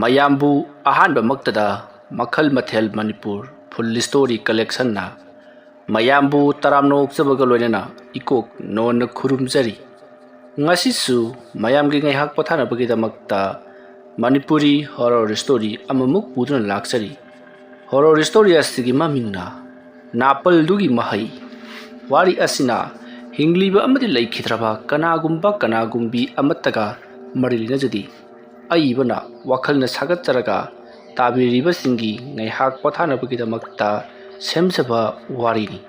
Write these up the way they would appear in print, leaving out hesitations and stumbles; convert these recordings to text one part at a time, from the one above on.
ꯃꯌꯥꯝꯕꯨ ꯑꯍꯥꯟꯕꯃꯛꯇꯗ ꯃꯈꯜ ꯃꯊꯦꯜ ꯃꯅꯤꯄꯨꯔ ꯐꯨꯜ ꯁ꯭ꯇꯣꯔꯤ ꯀꯂꯦꯛꯁꯟꯅ ꯃꯌꯥꯝꯕꯨ ꯇꯔꯥꯝꯅ ꯑꯣꯛꯆꯕꯒ ꯂꯣꯏꯅꯅ ꯏꯀꯣꯛ ꯅꯧꯅ ꯈꯨꯔꯨꯝꯖꯔꯤ꯫ ꯉꯁꯤꯁꯨ ꯃꯌꯥꯝꯒꯤ ꯉꯥꯏꯍꯥꯛ ꯄꯣꯊꯥꯅꯕꯒꯤꯗꯃꯛꯇ ꯃꯅꯤꯄꯨꯔꯤ ꯍꯣꯔꯔ ꯁ꯭ꯇꯣꯔꯤ ꯑꯃꯃꯨꯛ ꯄꯨꯗꯨꯅ ꯂꯥꯛꯆꯔꯤ꯫ ꯍꯣꯔꯔ ꯁ꯭ꯇꯣꯔꯤ ꯑꯁꯤꯒꯤ ꯃꯃꯤꯡꯅ ꯅꯥꯄꯜꯗꯨꯒꯤ ꯃꯍꯩ꯫ ꯋꯥꯔꯤ ꯑꯁꯤꯅ ꯍꯤꯡꯂꯤꯕ ꯑꯃꯗꯤ ꯂꯩꯈꯤꯗ꯭ꯔꯕ ꯀꯅꯥꯒꯨꯝꯕꯤ ꯑꯃꯠꯇꯒ ꯃꯔꯤ ꯂꯩꯅꯖꯗꯦ꯫ ꯑꯏꯕꯅ ꯋꯥꯈꯜꯅ ꯁꯥꯒꯠꯆꯔꯒ ꯇꯥꯕꯤꯔꯤꯕꯁꯤꯡꯒꯤ ꯉꯥꯏꯍꯥꯛ ꯄꯣꯊꯥꯅꯕꯒꯤꯗꯃꯛꯇ ꯁꯦꯝꯖꯕ ꯋꯥꯔꯤꯅꯤ꯫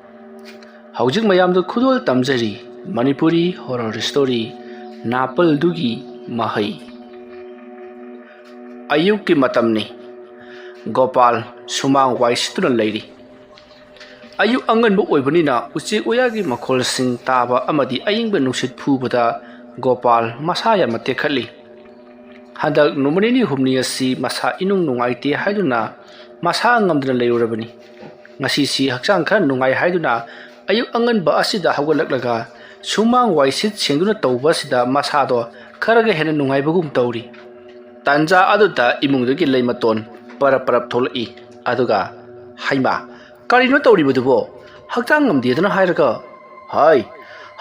ꯍꯧꯖꯤꯛ ꯃꯌꯥꯝꯗ ꯈꯨꯗꯣꯜ ꯇꯝꯖꯔꯤ ꯃꯅꯤꯄꯨꯔꯤ ꯍꯣꯔꯔ ꯁ꯭ꯇꯣꯔꯤ ꯅꯥꯄꯜꯗꯨꯒꯤ ꯃꯍꯩ꯫ ꯑꯌꯨꯛꯀꯤ ꯃꯇꯝꯅꯤ꯫ ꯒꯣꯄꯥꯜ ꯁꯨꯃꯥꯡ ꯋꯥꯏ ꯁꯤꯠꯇꯨꯅ ꯂꯩꯔꯤ꯫ ꯑꯌꯨꯛ ꯑꯉꯟꯕ ꯑꯣꯏꯕꯅꯤꯅ ꯎꯆꯦꯛ ꯋꯥꯌꯥꯒꯤ ꯃꯈꯣꯜꯁꯤꯡ ꯇꯥꯕ ꯑꯃꯗꯤ ꯑꯏꯪꯕ ꯅꯨꯡꯁꯤꯠ ꯐꯨꯕꯗ ꯒꯣꯄꯥꯜ ꯃꯁꯥ ꯌꯥꯝꯅ ꯇꯦꯛꯈꯠꯂꯤ꯫ ꯍꯟꯗꯛ ꯅꯨꯃꯤꯠ ꯅꯤꯅꯤ ꯍꯨꯝꯅꯤ ꯑꯁꯤ ꯃꯁꯥ ꯏꯅꯨꯡ ꯅꯨꯡꯉꯥꯏꯇꯦ ꯍꯥꯏꯗꯨꯅ ꯃꯁꯥ ꯉꯝꯗꯅ ꯂꯩꯔꯨꯔꯕꯅꯤ꯫ ꯉꯁꯤꯁꯤ ꯍꯛꯆꯥꯡ ꯈꯔ ꯅꯨꯡꯉꯥꯏ ꯍꯥꯏꯗꯨꯅ ꯑꯌꯨꯛ ꯑꯉꯟꯕ ꯑꯁꯤꯗ ꯍꯧꯒꯠꯂꯛꯂꯒ ꯁꯨꯃꯥꯡ ꯋꯥꯏ ꯁꯤꯠ ꯁꯦꯡꯗꯨꯅ ꯇꯧꯕ ꯑꯁꯤꯗ ꯃꯁꯥꯗꯣ ꯈꯔꯒ ꯍꯦꯟꯅ ꯅꯨꯡꯉꯥꯏꯕꯒꯨꯝ ꯇꯧꯔꯤ꯫ ꯇꯥꯟꯖꯥ ꯑꯗꯨꯗ ꯏꯃꯨꯡꯗꯒꯤ ꯂꯩꯃꯇꯣꯟ ꯄꯔꯞ ꯊꯣꯛꯂꯛꯏ꯫ ꯑꯗꯨꯒ ꯍꯩꯃꯥ, ꯀꯔꯤꯅꯣ ꯇꯧꯔꯤꯕꯗꯨꯕꯣ? ꯍꯛꯆꯥꯡ ꯉꯝꯗꯦꯗꯅ ꯍꯥꯏꯔꯒ? ꯍꯥꯏ,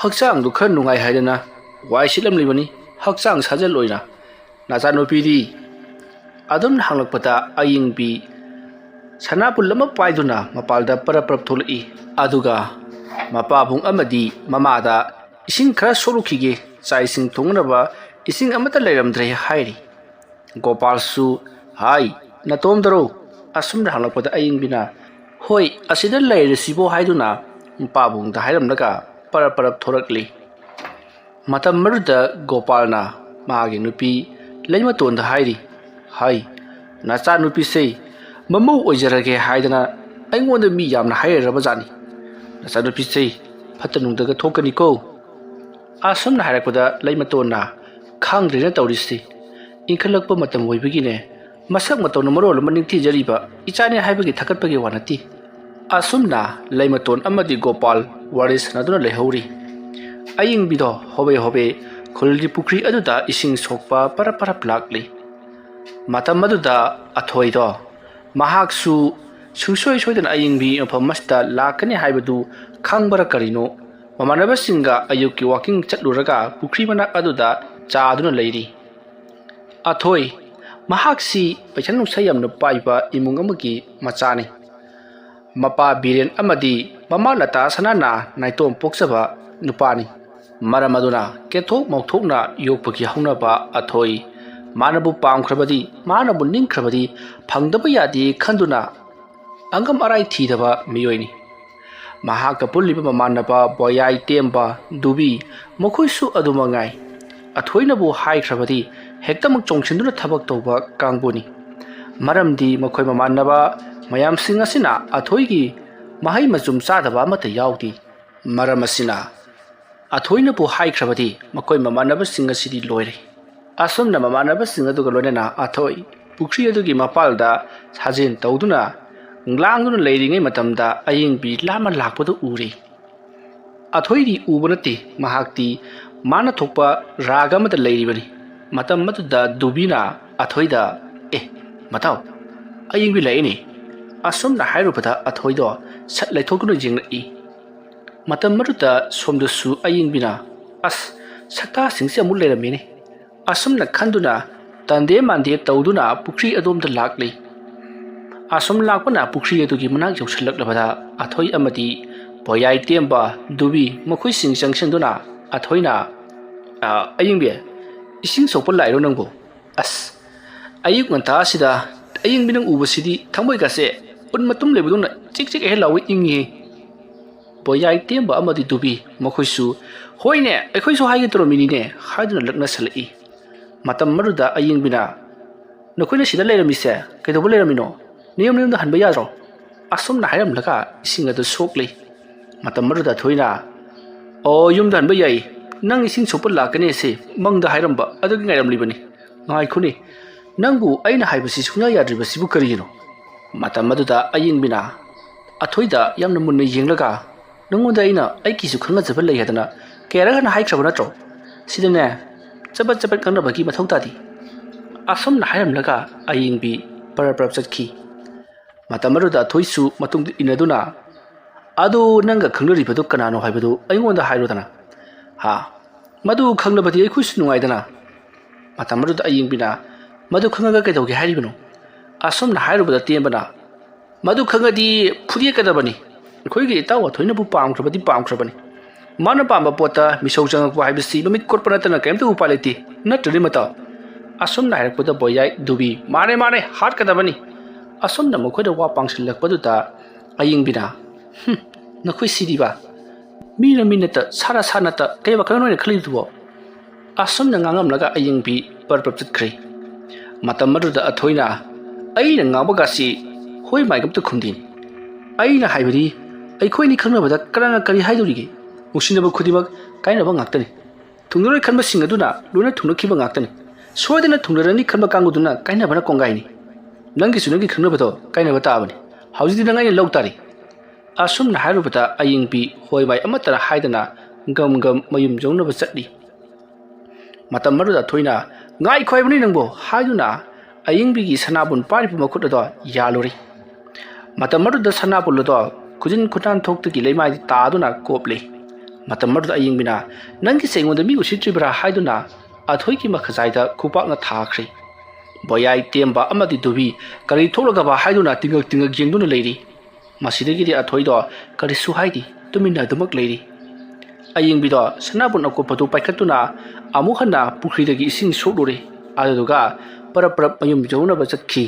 ꯍꯛꯆꯥꯡꯗꯨ ꯈꯔ ꯅꯨꯡꯉꯥꯏ ꯍꯥꯏꯗꯅ ꯋꯥꯏ ꯁꯤꯠꯂꯝꯂꯤꯕꯅꯤ ꯍꯛꯆꯥꯡ ꯁꯥꯖꯦꯜ ꯑꯣꯏꯅ꯫ ꯅꯆꯥꯅꯨꯄꯤꯗꯤ? ꯑꯗꯨꯝ ꯍꯪꯂꯛꯄꯗ ꯑꯌꯤꯡꯕꯤ ꯁꯅꯥꯕꯨꯜ ꯑꯃ ꯄꯥꯏꯗꯨꯅ ꯃꯄꯥꯜꯗ ꯄꯔꯞ ꯊꯣꯛꯂꯛꯏ꯫ ꯑꯗꯨꯒ ꯃꯄꯥꯕꯨꯡ ꯑꯃꯗꯤ ꯃꯃꯥꯗ ꯏꯁꯤꯡ ꯈꯔ ꯁꯣꯛꯂꯨꯈꯤꯒꯦ, ꯆꯥꯛ ꯏꯁꯤꯡ ꯊꯣꯡꯅꯕ ꯏꯁꯤꯡ ꯑꯃꯠꯇ ꯂꯩꯔꯝꯗ꯭ꯔꯦ ꯍꯥꯏꯔꯤ꯫ ꯒꯣꯄꯥꯜꯁꯨ ꯍꯥꯏ, ꯅꯇꯣꯝꯗꯔꯣ? ꯑꯁꯨꯝꯅ ꯍꯪꯂꯛꯄꯗ ꯑꯌꯤꯡꯕꯤꯅ ꯍꯣꯏ, ꯑꯁꯤꯗ ꯂꯩꯔꯁꯤꯕꯣ ꯍꯥꯏꯗꯨꯅ ꯃꯄꯥꯕꯨꯡꯗ ꯍꯥꯏꯔꯝꯂꯒ ꯄꯔꯞ ꯊꯣꯔꯛꯂꯤ꯫ ꯃꯇꯝ ꯑꯗꯨꯗ ꯒꯣꯄꯥꯜꯅ ꯃꯥꯒꯤ ꯅꯨꯄꯤ ꯂꯩꯃꯇꯣꯟꯗ ꯍꯥꯏꯔꯤ, ꯍꯥꯏ, ꯅꯆꯥꯅꯨꯄꯤꯁꯦ ꯃꯃꯧ ꯑꯣꯏꯖꯔꯒꯦ ꯍꯥꯏꯗꯅ ꯑꯩꯉꯣꯟꯗ ꯃꯤ ꯌꯥꯝꯅ ꯍꯥꯏꯔꯔꯕꯖꯥꯠꯅꯤ꯫ ꯅꯆꯥꯅꯨꯄꯤꯁꯦ ꯐꯠꯇ ꯅꯨꯡꯗꯒ ꯊꯣꯛꯀꯅꯤꯀꯣ꯫ ꯑꯁꯨꯝꯅ ꯍꯥꯏꯔꯛꯄꯗ ꯂꯩꯃꯇꯣꯟꯅ ꯈꯪꯗ꯭ꯔꯦꯅ ꯇꯧꯔꯤꯁꯤ, ꯏꯟꯈꯠꯂꯛꯄ ꯃꯇꯝ ꯑꯣꯏꯕꯒꯤꯅꯦ, ꯃꯁꯛ ꯃꯇꯧꯅ ꯃꯔꯣꯜ ꯑꯃ ꯅꯤꯡꯊꯤꯖꯔꯤꯕ, ꯏꯆꯥꯅꯦ ꯍꯥꯏꯕꯒꯤ ꯊꯥꯒꯠꯄꯒꯤ ꯋꯥ ꯅꯠꯇꯦ꯫ ꯑꯁꯨꯝꯅ ꯂꯩꯃꯇꯣꯟ ꯑꯃꯗꯤ ꯒꯣꯄꯥꯜ ꯋꯥꯔꯤ ꯁꯥꯟꯅꯗꯨꯅ ꯂꯩꯍꯧꯔꯤ꯫ ꯑꯌꯤꯡꯕꯤꯗꯣ ꯍꯣꯕꯦ ꯈꯨꯜꯒꯤ ꯄꯨꯈ꯭ꯔꯤ ꯑꯗꯨꯗ ꯏꯁꯤꯡ ꯁꯣꯛꯄ ꯄꯔꯞ ꯂꯥꯛꯂꯤ꯫ ꯃꯇꯝ ꯑꯗꯨꯗ ꯑꯊꯣꯏꯗꯣ ꯃꯍꯥꯛꯁꯨ ꯁꯨꯡꯁꯣꯏ ꯁꯣꯏꯗꯅ ꯑꯌꯤꯡꯕꯤ ꯃꯐꯝ ꯑꯁꯤꯗ ꯂꯥꯛꯀꯅꯤ ꯍꯥꯏꯕꯗꯨ ꯈꯪꯕꯔ ꯀꯔꯤꯅꯣ ꯃꯃꯥꯟꯅꯕꯁꯤꯡꯒ ꯑꯌꯨꯛꯀꯤ ꯋꯥꯀꯤꯡ ꯆꯠꯂꯨꯔꯒ ꯄꯨꯈ꯭ꯔꯤ ꯃꯅꯥꯛ ꯑꯗꯨꯗ ꯆꯥꯗꯨꯅ ꯂꯩꯔꯤ꯫ ꯑꯊꯣꯏ ꯃꯍꯥꯛꯁꯤ ꯄꯩꯁꯥ ꯅꯨꯡꯁꯥ ꯌꯥꯝꯅ ꯄꯥꯏꯕ ꯏꯃꯨꯡ ꯑꯃꯒꯤ ꯃꯆꯥꯅꯤ꯫ ꯃꯄꯥ ꯕꯤꯔꯦꯟ ꯑꯃꯗꯤ ꯃꯃꯥ ꯂꯇꯥ ꯁꯅꯥꯅ ꯅꯥꯏꯇꯣꯝ ꯄꯣꯛꯆꯕ ꯅꯨꯄꯥꯅꯤ꯫ ꯃꯔꯝ ꯑꯗꯨꯅ ꯀꯦꯊꯣꯛ ꯃꯧꯊꯣꯛꯅ ꯌꯣꯛꯄꯒꯤ ꯍꯧꯅꯕ ꯑꯊꯣꯏ ꯃꯥꯅꯕꯨ ꯄꯥꯝꯈ꯭ꯔꯕꯗꯤ, ꯃꯥꯅꯕꯨ ꯅꯤꯡꯈ꯭ꯔꯕꯗꯤ ꯐꯪꯗꯕ ꯌꯥꯗꯦ ꯈꯟꯗꯨꯅ ꯑꯪꯒꯝ ꯑꯔꯥꯏ ꯊꯤꯗꯕ ꯃꯤꯑꯣꯏꯅꯤ꯫ ꯃꯍꯥꯛꯀ ꯄꯨꯜꯂꯤꯕ ꯃꯃꯥꯟꯅꯕ ꯕꯣꯌꯥꯏ ꯇꯦꯝꯕ, ꯗꯨꯕꯤ ꯃꯈꯣꯏꯁꯨ ꯑꯗꯨꯃꯉꯥꯏ꯫ ꯑꯊꯣꯏꯅꯕꯨ ꯍꯥꯏꯈ꯭ꯔꯕꯗꯤ ꯍꯦꯛꯇꯃꯛ ꯆꯣꯡꯁꯤꯟꯗꯨꯅ ꯊꯕꯛ ꯇꯧꯕ ꯀꯥꯡꯕꯨꯅꯤ꯫ ꯃꯔꯝꯗꯤ ꯃꯈꯣꯏ ꯃꯃꯥꯟꯅꯕ ꯃꯌꯥꯝꯁꯤꯡ ꯑꯁꯤꯅ ꯑꯊꯣꯏꯒꯤ ꯃꯍꯩ ꯃꯆꯨꯝ ꯆꯥꯗꯕ ꯑꯃꯠꯇ ꯌꯥꯎꯗꯦ꯫ ꯃꯔꯝ ꯑꯁꯤꯅ ꯑꯊꯣꯏꯅꯕꯨ ꯍꯥꯏꯈ꯭ꯔꯕꯗꯤ ꯃꯈꯣꯏ ꯃꯃꯥꯟꯅꯕꯁꯤꯡ ꯑꯁꯤꯗꯤ ꯂꯣꯏꯔꯦ꯫ ꯑꯁꯨꯝꯅ ꯃꯃꯥꯟꯅꯕꯁꯤꯡ ꯑꯗꯨꯒ ꯂꯣꯏꯅꯅ ꯑꯊꯣꯏ ꯄꯨꯈ꯭ꯔꯤ ꯑꯗꯨꯒꯤ ꯃꯄꯥꯜꯗ ꯁꯥꯖꯦꯜ ꯇꯧꯗꯨꯅ ꯂꯥꯡꯗꯨꯅ ꯂꯩꯔꯤꯉꯩ ꯃꯇꯝꯗ ꯑꯌꯤꯡꯕꯤ ꯂꯥꯞꯅ ꯂꯥꯛꯄꯗꯨ ꯎꯔꯦ꯫ ꯑꯊꯣꯏꯗꯤ ꯎꯕ ꯅꯠꯇꯦ, ꯃꯍꯥꯛꯇꯤ ꯃꯥꯅ ꯊꯣꯛꯄ ꯔꯥꯒ ꯑꯃꯗ ꯂꯩꯔꯤꯕꯅꯤ꯫ ꯃꯇꯝ ꯑꯗꯨꯗ ꯗꯨꯕꯤꯅ ꯑꯊꯣꯏꯗ ꯃꯇꯥꯎ, ꯑꯌꯤꯡꯕꯤ ꯂꯥꯛꯏꯅꯦ, ꯑꯁꯨꯝꯅ ꯍꯥꯏꯔꯨꯕꯗ ꯑꯊꯣꯏꯗꯣ ꯁꯠ ꯂꯩꯊꯣꯛꯇꯨꯅ ꯌꯦꯡꯂꯛꯏ꯫ ꯃꯇꯝ ꯑꯗꯨꯗ ꯁꯣꯝꯗꯁꯨ ꯑꯌꯤꯡꯕꯤꯅ ꯑꯁ, ꯁꯛꯇꯥꯁꯤꯡꯁꯦ ꯑꯃꯨꯛ ꯂꯩꯔꯝꯃꯤꯅꯦ, ꯑꯁꯨꯝꯅ ꯈꯟꯗꯨꯅ ꯇꯟꯗꯦ ꯃꯥꯟꯗꯦ ꯇꯧꯗꯨꯅ ꯄꯨꯈ꯭ꯔꯤ ꯑꯗꯣꯝꯗ ꯂꯥꯛꯂꯤ꯫ ꯑꯁꯨꯝ ꯂꯥꯛꯄꯅ ꯄꯨꯈ꯭ꯔꯤ ꯑꯗꯨꯒꯤ ꯃꯅꯥꯛ ꯌꯧꯁꯤꯜꯂꯛꯂꯕꯗ ꯑꯊꯣꯏ ꯑꯃꯗꯤ ꯕꯣꯌꯥꯏ ꯇꯦꯝꯕ, ꯗꯨꯕꯤ ꯃꯈꯣꯏꯁꯤꯡ ꯆꯪꯁꯤꯟꯗꯨꯅ ꯑꯊꯣꯏꯅ ꯑꯌꯤꯡꯕꯤ, ꯏꯁꯤꯡ ꯁꯣꯛꯄ ꯂꯥꯛꯏꯔꯣ ꯅꯪꯕꯨ? ꯑꯁ, ꯑꯌꯨꯛ ꯉꯟꯇꯥ ꯑꯁꯤꯗ ꯑꯌꯤꯡꯕꯤ ꯅꯪ ꯎꯕꯁꯤꯗꯤ ꯊꯃꯣꯏꯒꯁꯦ ꯎꯟ ꯃꯇꯨꯝ ꯂꯩꯕꯗꯧꯅ ꯆꯤꯛ ꯍꯦꯛ ꯂꯥꯎꯏ, ꯏꯪꯉꯤꯍꯦ꯫ ꯕꯣꯌꯥꯏ ꯇꯦꯝꯕ ꯑꯃꯗꯤ ꯗꯨꯕꯤ ꯃꯈꯣꯏꯁꯨ ꯍꯣꯏꯅꯦ, ꯑꯩꯈꯣꯏꯁꯨ ꯍꯥꯏꯒꯦ ꯇꯧꯔꯝꯃꯤꯅꯤꯅꯦ ꯍꯥꯏꯗꯨꯅ ꯂꯛꯅꯁꯜꯂꯛꯏ꯫ ꯃꯇꯝ ꯑꯗꯨꯗ ꯑꯌꯤꯡꯕꯤꯅ ꯅꯈꯣꯏꯅ ꯁꯤꯗ ꯂꯩꯔꯝꯃꯤꯁꯦ ꯀꯩꯗꯧꯕ ꯂꯩꯔꯝꯃꯤꯅꯣ? ꯅꯌꯨꯝꯗ ꯍꯟꯕ ꯌꯥꯗ꯭ꯔꯣ? ꯑꯁꯨꯝꯅ ꯍꯥꯏꯔꯝꯂꯒ ꯏꯁꯤꯡ ꯑꯗꯨ ꯁꯣꯛꯂꯤ꯫ ꯃꯇꯝ ꯑꯗꯨꯗ ꯑꯊꯣꯏꯅ ꯌꯨꯝꯗ ꯍꯟꯕ ꯌꯥꯏ, ꯅꯪ ꯏꯁꯤꯡ ꯁꯣꯛꯄ ꯂꯥꯛꯀꯅꯤ ꯑꯁꯤ ꯃꯪꯗ ꯍꯥꯏꯔꯝꯕ ꯑꯗꯨꯒꯤ ꯉꯥꯏꯔꯝꯂꯤꯕꯅꯤ꯫ ꯉꯥꯏꯈꯣꯅꯦ, ꯅꯪꯕꯨ ꯑꯩꯅ ꯍꯥꯏꯕꯁꯤ ꯁꯨꯡꯌꯥ ꯌꯥꯗ꯭ꯔꯤꯕꯁꯤꯕꯨ ꯀꯔꯤꯒꯤꯅꯣ? ꯃꯇꯝ ꯑꯗꯨꯗ ꯑꯌꯤꯡꯕꯤꯅ ꯑꯊꯣꯏꯗ ꯌꯥꯝꯅ ꯃꯨꯟꯅ ꯌꯦꯡꯂꯒ ꯅꯪꯉꯣꯟꯗ ꯑꯩꯅ ꯑꯩꯒꯤꯁꯨ ꯈꯪꯅꯖꯕ ꯂꯩ ꯍꯥꯏꯗꯅ ꯀꯌꯥꯔꯛ ꯍꯟꯅ ꯍꯥꯏꯈ꯭ꯔꯕ ꯅꯠꯇ꯭ꯔꯣ? ꯁꯤꯗꯅꯦ ꯆꯕꯠ ꯉꯥꯡꯅꯕꯒꯤ ꯃꯊꯧ ꯇꯥꯗꯦ꯫ asomna hairamlaga ayingbi parap chatki matamaruda thoisu matung inaduna adu nanga khangribadu kanano haibadu aingonda hairudana ha madu khanglabadi ai khuis nungaidana matamaruda ayingbina madu khangaga kedauge hairibano asomna hairubada tembana madu khangadi phuri kadabani khoigi tawa thoina bu pamkrabani mana pamba pota misau jangakwa haibisi mamit korpanatana kaimta upaleti natri mata asomna hairakpada boyai dubi mane hat kadabani asomna mokhoida wa pangsilakpaduta ayingbina nakhoi sidiba mina minata sara sanata kaywa kanoi khalidubo asomna ngangamlaga ayingbi parprap chakri matamaruda athoina aina ngabagasi hoi maigam to khumdin aina haibari aikhoi ni khangnabada karana kari haidurige musinaba khudimak kainaba ngaktani thungroi khanba singaduna luna thunakhiba ngaktani soidana thungrani khanba kanguduna kainaba na kongaini nangi sunagi khangnabado kainaba taabani haujidi nangai lawtari asumna hairubata ayingbi hoi mai amatara haidana gam mayum jongnaba chatli matamaruda thoina ngai khoibani nangbo haiduna ayingbi gi sanabun paripu makhutado yalori matamaruda sanabulado kujin khutan thoktagi leimai taaduna kople matamaruda ayingbina nangi sengonda mi usitribra haiduna athoi ki makhajaida khupakna thakri boyai temba amadi dubi kari tholaga ba haiduna tingak jengduna leiri masidagi di athoi do kari suhaidi tumina dumak leiri ayingbido sanabun akopatu paikhatuna amukhana pukhridagi ising sodure aduga parap mayum jona bachakhi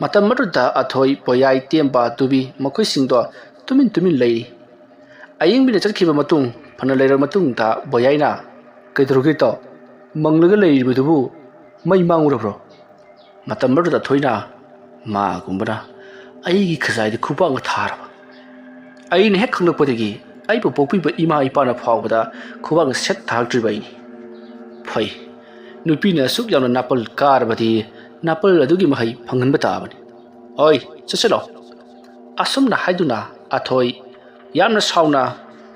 matamaruda athoi boyai temba dubi makoi singdo tumin leiri ayingbina chakhiba matung phana leira matung ta boyaina kaidrugi to manglaga leiribudu mai mangurabro matamaruda thoina ma gumbana aigi khazai de khupang tharaba aine hek khanglakpadagi aibu pokpiba ima ipana phawbada khubang set thakdri bai phai nupina suk yamna napal karbadi napal adugi mahai phangan batabani oi chachelo asumna haiduna athoi yamna sauna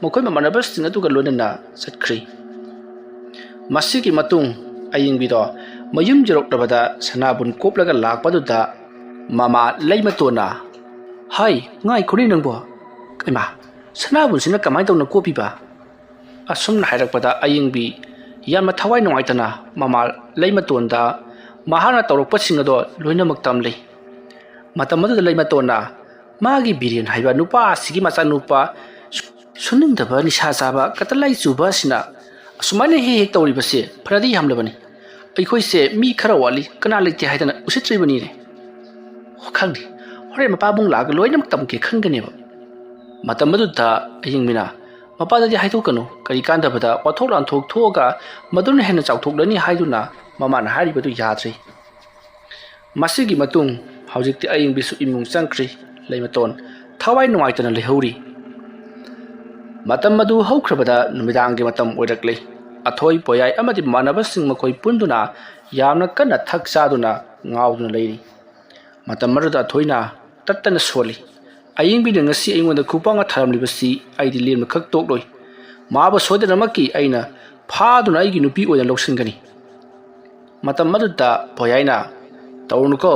mokoi mamanabas tinga tuga lonana satkri masigi matung ayingbido mayum jirokdabada sanabun koplaga lakpaduda mama leimatona hai ngai khuri nangbo kaima sanabun sina kamai tawna kopiba asumna hairakpada ayingbi yamna thawai nongaitana mama leimatonda mahana tawrokpa singado loinamak tamlei matamadu leimatona magi birian haiba nupa sigi macha nupa suningdaba nisha chaba katalai chuba sina asumane he tawribase fradi hamlabani aikhoi se mi khara wali kana leite haidana usitribani re khangdi hore mapa bung lag loinam tamke khanganeba matamadu ta ayingmina mapa da haitu kanu kari kandabada wathok lan thok thoga madun hena chawthok lani haiduna mamana haribadu yadri masigi matung haujikti aying bisu imung changkri leimaton thawai nuaitana lehauri matam madu haukrabada numidangi matam oirakle athoi poyai amadi manabasing makoi punduna yamna kana thak saduna ngauduna leiri matam maruda thoina tattana soli aying bi ngasi aingonda khupanga tharamlibasi aidi lemna khak tokloi maba sodanamaki aina phaduna aigi nupi oina loksingani matam maruda poyaina tawnuko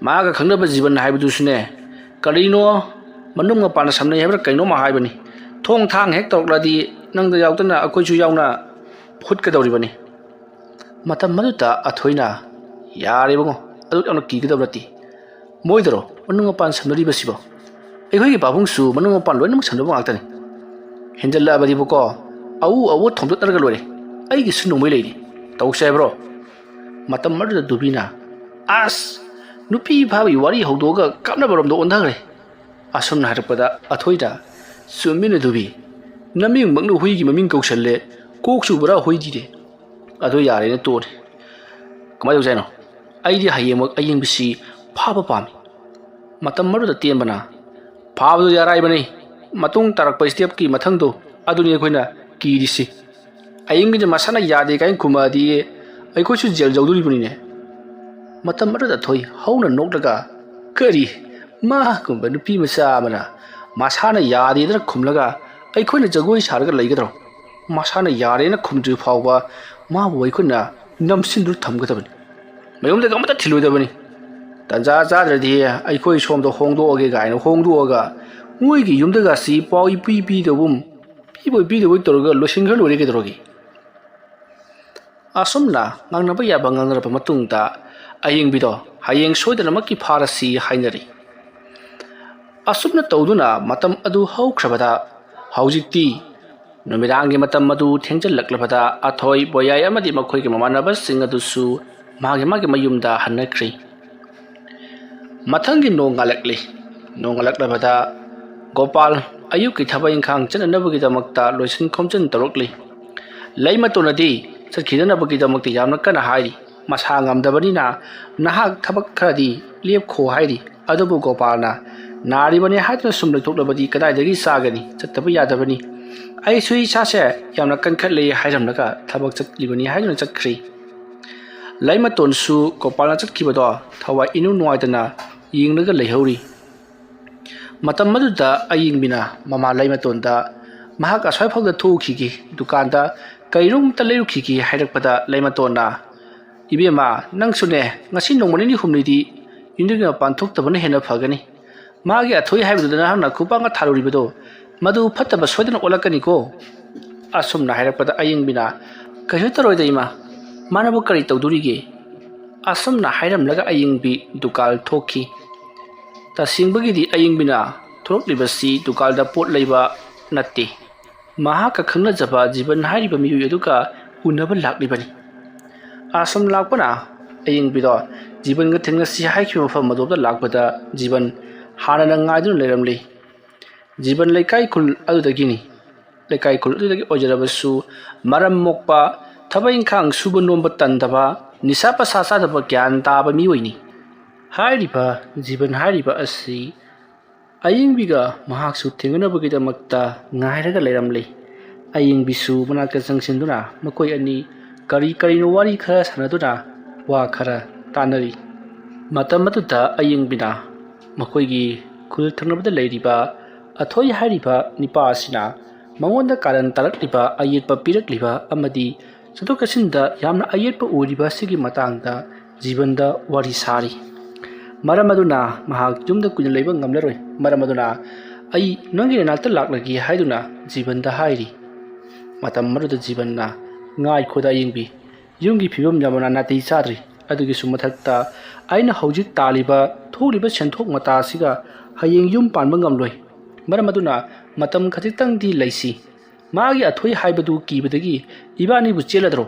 maga khangnaba jiban haibudusune karino manung mapana samnai habra kaino ma haibani thong thang hek tokladi nangda yautana akoichu yauna phut kadawribani matam maduta athoina yare bango adu amna ki kadawrati moidaro manung mapan samnari basibo ekhoi gi babung su manung mapan loinam samnabo ngaktani hendalla badi boko au thomdot narga lore ai gi sunu moi leiri tawsai bro matam maduta dubina as nupi bhabi wari haudoga kapna baromdo ondhagre asumna harpada athoida sumina dubi naming mangnu huigi maming kausalle koksu bura hoidi de ado yare ne tone kamai do jaino aidi hayemok aying bisi phaba pami matam maruda tenbana phaba yarai bani matung tarak step ki mathangdo aduni khoina ki disi aying bi masana yade kain khumadi ai ko chu jel jawduri bani ne matam maruda thoi hauna nokdaga kari ma kumba nupi masa mana masana yade dra khumlaga ꯑꯩꯈꯣꯏꯅ ꯖꯒꯣꯏ ꯁꯥꯔꯒ ꯂꯩꯒꯗ꯭ꯔꯣ ꯃꯁꯥꯅ ꯌꯥꯔꯦꯅ ꯈꯨꯝꯗ꯭ꯔꯤ ꯐꯥꯎꯕ ꯃꯥꯕꯨ ꯑꯩꯈꯣꯏꯅ ꯅꯝꯁꯤꯟꯗꯨ ꯊꯝꯒꯗꯕꯅꯤ ꯃꯌꯨꯝꯗꯒ ꯑꯃꯠꯇ ꯊꯤꯜꯂꯣꯏꯗꯕꯅꯤ ꯇꯟꯖꯥ ꯆꯥꯗ꯭ꯔꯗꯤ ꯑꯩꯈꯣꯏ ꯁꯣꯝꯗ ꯍꯣꯡꯗꯣꯛꯑꯒꯦ ꯀꯥꯏꯅ ꯍꯣꯡꯗꯣꯛꯑꯒ ꯃꯣꯏꯒꯤ ꯌꯨꯝꯗꯒꯁꯤ ꯄꯥꯎ ꯏꯄꯤ ꯄꯤꯗꯕꯨꯝ ꯄꯤꯕꯣꯏ ꯇꯧꯔꯒ ꯂꯣꯏꯁꯤꯟꯈ꯭ꯔ ꯂꯣꯏꯔꯦ ꯀꯩꯗꯧꯔꯒꯦ ꯑꯁꯨꯝꯅ ꯉꯥꯡꯅꯕ ꯌꯥꯕ ꯉꯥꯡꯅꯔꯕ ꯃꯇꯨꯡꯗ ꯑꯌꯤꯡꯕꯤꯗꯣ ꯍꯌꯦꯡ ꯁꯣꯏꯗꯅꯃꯛꯀꯤ ꯐꯥꯔꯁꯤ ꯍꯥꯏꯅꯔꯤ ꯑꯁꯨꯝꯅ ꯇꯧꯗꯨꯅ ꯃꯇꯝ ꯑꯗꯨ ꯍꯧꯈ꯭ꯔꯕꯗ ꯍꯧꯖꯤꯛꯇꯤ ꯅꯨꯃꯤꯗꯥꯡꯒꯤ ꯃꯇꯝ ꯑꯗꯨ ꯊꯦꯡꯖꯤꯜꯂꯛꯂꯕꯗ ꯑꯊꯣꯏ ꯕꯣꯌꯥꯏ ꯑꯃꯗꯤ ꯃꯈꯣꯏꯒꯤ ꯃꯃꯥꯟꯅꯕꯁꯤꯡ ꯑꯗꯨꯁꯨ ꯃꯥꯒꯤ ꯃꯌꯨꯝꯗ ꯍꯟꯅꯈ꯭ꯔꯤ ꯃꯊꯪꯒꯤ ꯅꯣꯡ ꯉꯥꯜꯂꯛꯂꯕꯗ ꯒꯣꯄꯥꯜ ꯑꯌꯨꯛꯀꯤ ꯊꯕꯛ ꯏꯪꯈꯥꯡ ꯆꯠꯅꯅꯕꯒꯤꯗꯃꯛꯇ ꯂꯣꯏꯁꯤꯟ ꯈꯣꯝꯖꯤꯟ ꯇꯧꯔꯛꯂꯤ ꯂꯩꯃꯇꯣꯟꯅꯗꯤ ꯆꯠꯈꯤꯗꯅꯕꯒꯤꯗꯃꯛꯇ ꯌꯥꯝꯅ ꯀꯟꯅ ꯍꯥꯏꯔꯤ ꯃꯁꯥ ꯉꯝꯗꯕꯅꯤꯅ ꯅꯍꯥꯛ ꯊꯕꯛ ꯈꯔꯗꯤ ꯂꯦꯞꯈꯣ ꯍꯥꯏꯔꯤ ꯑꯗꯨꯕꯨ ꯒꯣꯄꯥꯜꯅ ꯅꯥꯔꯤꯕꯅꯤ ꯍꯥꯏꯗꯨꯅ ꯁꯨꯝ ꯂꯩꯊꯣꯛꯂꯕꯗꯤ ꯀꯗꯥꯏꯗꯒꯤ ꯆꯥꯒꯅꯤ ꯆꯠꯇꯕ ꯌꯥꯗꯕꯅꯤ ꯑꯩꯁꯨ ꯏꯁꯥꯁꯦ ꯌꯥꯝꯅ ꯀꯟꯈꯠꯂꯦ ꯍꯥꯏꯔꯝꯂꯒ ꯊꯕꯛ ꯆꯠꯂꯤꯕꯅꯤ ꯍꯥꯏꯗꯨꯅ ꯆꯠꯈ꯭ꯔꯤ ꯂꯩꯃꯇꯣꯟꯁꯨ ꯒꯣꯄꯥꯜꯅ ꯆꯠꯈꯤꯕꯗꯣ ꯊꯋꯥꯏ ꯏꯅꯨꯡ ꯅꯨꯡꯉꯥꯏꯇꯅ ꯌꯦꯡꯂꯒ ꯂꯩꯍꯧꯔꯤ ꯃꯇꯝ ꯑꯗꯨꯗ ꯑꯌꯤꯡꯕꯤꯅ ꯃꯃꯥ ꯂꯩꯃꯇꯣꯟꯗ ꯃꯍꯥꯛ ꯑꯁ꯭ꯋꯥꯏꯐꯥꯎꯗ ꯊꯣꯛꯈꯤꯒꯦ ꯗꯨꯀꯥꯟꯗ ꯀꯩꯅꯣꯝꯇ ꯂꯩꯔꯨꯈꯤꯒꯦ ꯍꯥꯏꯔꯛꯄꯗ ꯂꯩꯃꯇꯣꯟꯅ ꯏꯕꯦꯝꯃ ꯅꯪꯁꯨꯅꯦ ꯉꯁꯤ ꯅꯣꯡꯃ ꯅꯤꯅꯤ ꯍꯨꯝꯅꯤꯗꯤ ꯌꯨꯝꯗꯒꯤ ꯃꯄꯥꯟ ꯊꯣꯛꯇꯕꯅ ꯍꯦꯟꯅ ꯐꯒꯅꯤ ꯃꯥꯒꯤ ꯑꯊꯣꯏ ꯍꯥꯏꯕꯗꯨꯗ ꯅꯍꯥꯛꯅ ꯈꯨꯄꯥꯡꯒ ꯊꯥꯔꯨꯔꯤꯕꯗꯣ ꯃꯗꯨ ꯐꯠꯇꯕ ꯁꯣꯏꯗꯅ ꯑꯣꯜꯂꯛꯀꯅꯤꯀꯣ ꯑꯁꯨꯝꯅ ꯍꯥꯏꯔꯛꯄꯗ ꯑꯌꯤꯡꯕꯤꯅ ꯀꯩꯁꯨ ꯇꯧꯔꯣꯏꯗ ꯏꯃꯥ ꯃꯥꯅꯕꯨ ꯀꯔꯤ ꯇꯧꯗꯣꯔꯤꯒꯦ ꯑꯁꯨꯝꯅ ꯍꯥꯏꯔꯝꯂꯒ ꯑꯌꯤꯡꯕꯤ ꯗꯨꯀꯥꯜ ꯊꯣꯛꯈꯤ ꯇꯁꯦꯡꯕꯒꯤꯗꯤ ꯑꯌꯤꯡꯕꯤꯅ ꯊꯣꯛꯂꯤꯕꯁꯤ ꯗꯨꯀꯥꯜꯗ ꯄꯣꯠ ꯂꯩꯕ ꯅꯠꯇꯦ ꯃꯍꯥꯛꯀ ꯈꯪꯅꯖꯕ ꯖꯤꯕꯟ ꯍꯥꯏꯔꯤꯕ ꯃꯤꯑꯣꯏ ꯑꯗꯨꯒ ꯎꯅꯕ ꯂꯥꯛꯂꯤꯕꯅꯤ ꯑꯁꯨꯝ ꯂꯥꯛꯄꯅ ꯑꯌꯤꯡꯕꯤꯗꯣ ꯖꯤꯕꯟꯒ ꯊꯦꯡꯅꯁꯤ ꯍꯥꯏꯈꯤꯕ ꯃꯐꯝ ꯑꯗꯨꯗ ꯂꯥꯛꯄꯗ ꯖꯤꯕꯟ ꯍꯥꯟꯅꯅ ꯉꯥꯏꯗꯨꯅ ꯂꯩꯔꯝꯂꯤ ꯖꯤꯕꯟ ꯂꯩꯀꯥꯏ ꯈꯨꯜ ꯑꯗꯨꯗꯒꯤ ꯑꯣꯏꯖꯔꯕꯁꯨ ꯃꯔꯝ ꯃꯣꯛꯄ ꯊꯕꯛ ꯏꯪꯈꯥꯡ ꯁꯨꯕ ꯅꯣꯝꯕ ꯇꯟꯗꯕ ꯅꯤꯁꯥ ꯄꯁꯥ ꯆꯥꯗꯕ ꯒ꯭ꯌꯥꯟ ꯇꯥꯕ ꯃꯤꯑꯣꯏꯅꯤ ꯍꯥꯏꯔꯤꯕ ꯖꯤꯕꯟ ꯍꯥꯏꯔꯤꯕ ꯑꯁꯤ ꯑꯌꯤꯡꯕꯤꯒ ꯃꯍꯥꯛꯁꯨ ꯊꯦꯡꯅꯅꯕꯒꯤꯗꯃꯛꯇ ꯉꯥꯏꯔꯒ ꯂꯩꯔꯝꯂꯤ ꯑꯌꯤꯡꯕꯤꯁꯨ ꯃꯅꯥꯛꯇ ꯆꯪꯁꯤꯟꯗꯨꯅ ꯃꯈꯣꯏ ꯑꯅꯤ ꯀꯔꯤꯅꯣ ꯋꯥꯔꯤ ꯈꯔ ꯁꯥꯟꯅꯗꯨꯅ ꯋꯥ ꯈꯔ ꯇꯥꯟꯅꯔꯤ ꯃꯇꯝ ꯑꯗꯨꯗ ꯑꯌꯤꯡꯕꯤꯅ ꯃꯈꯣꯏꯒꯤ ꯈꯨꯜ ꯊꯪꯅꯕꯗ ꯂꯩꯔꯤꯕ ꯑꯊꯣꯏ ꯍꯥꯏꯔꯤꯕ ꯅꯤꯄꯥ ꯑꯁꯤꯅ ꯃꯉꯣꯟꯗ ꯀꯥꯔꯟ ꯇꯥꯔꯛꯂꯤꯕ ꯑꯌꯦꯠꯄ ꯄꯤꯔꯛꯂꯤꯕ ꯑꯃꯗꯤ ꯆꯠꯊꯣꯛ ꯆꯠꯁꯤꯟꯗ ꯌꯥꯝꯅ ꯑꯌꯦꯠꯄ ꯑꯣꯏꯔꯤꯕ ꯑꯁꯤꯒꯤ ꯃꯇꯥꯡꯗ ꯖꯤꯕꯟꯗ ꯋꯥꯔꯤ ꯁꯥꯔꯤ ꯃꯔꯝ ꯑꯗꯨꯅ ꯃꯍꯥꯛ ꯌꯨꯝꯗ ꯀꯨꯏꯅ ꯂꯩꯕ ꯉꯝꯂꯔꯣꯏ ꯃꯔꯝ ꯑꯗꯨꯅ ꯑꯩ ꯅꯪꯒꯤ ꯅꯥꯛꯇ ꯂꯥꯛꯂꯒꯦ ꯍꯥꯏꯗꯨꯅ ꯖꯤꯕꯟꯗ ꯍꯥꯏꯔꯤ ꯃꯇꯝ ꯑꯗꯨꯗ ꯖꯤꯕꯟꯅ ꯉꯥꯏꯈꯣꯗ ꯑꯌꯤꯡꯕꯤ ꯌꯨꯝꯒꯤ ꯐꯤꯕꯝ ꯌꯥꯝꯅ ꯅꯥꯇꯩ ꯆꯥꯗ꯭ꯔꯤ ꯑꯗꯨꯒꯤꯁꯨ ꯃꯊꯛꯇ ꯑꯩꯅ ꯍꯧꯖꯤꯛ ꯊꯣꯛꯂꯤꯕ ꯁꯦꯟꯊꯣꯛ ꯃꯇꯥ ꯑꯁꯤꯒ ꯍꯌꯦꯡ ꯌꯨꯝ ꯄꯥꯟꯕ ꯉꯝꯂꯣꯏ ꯃꯔꯝ ꯑꯗꯨꯅ ꯃꯇꯝ ꯈꯖꯤꯛꯇꯪꯗꯤ ꯂꯩꯁꯤ ꯃꯥꯒꯤ ꯑꯊꯣꯏ ꯍꯥꯏꯕꯗꯨ ꯀꯤꯕꯗꯒꯤ ꯏꯕꯥꯅꯤꯕꯨ ꯆꯦꯜꯂꯗ꯭ꯔꯣ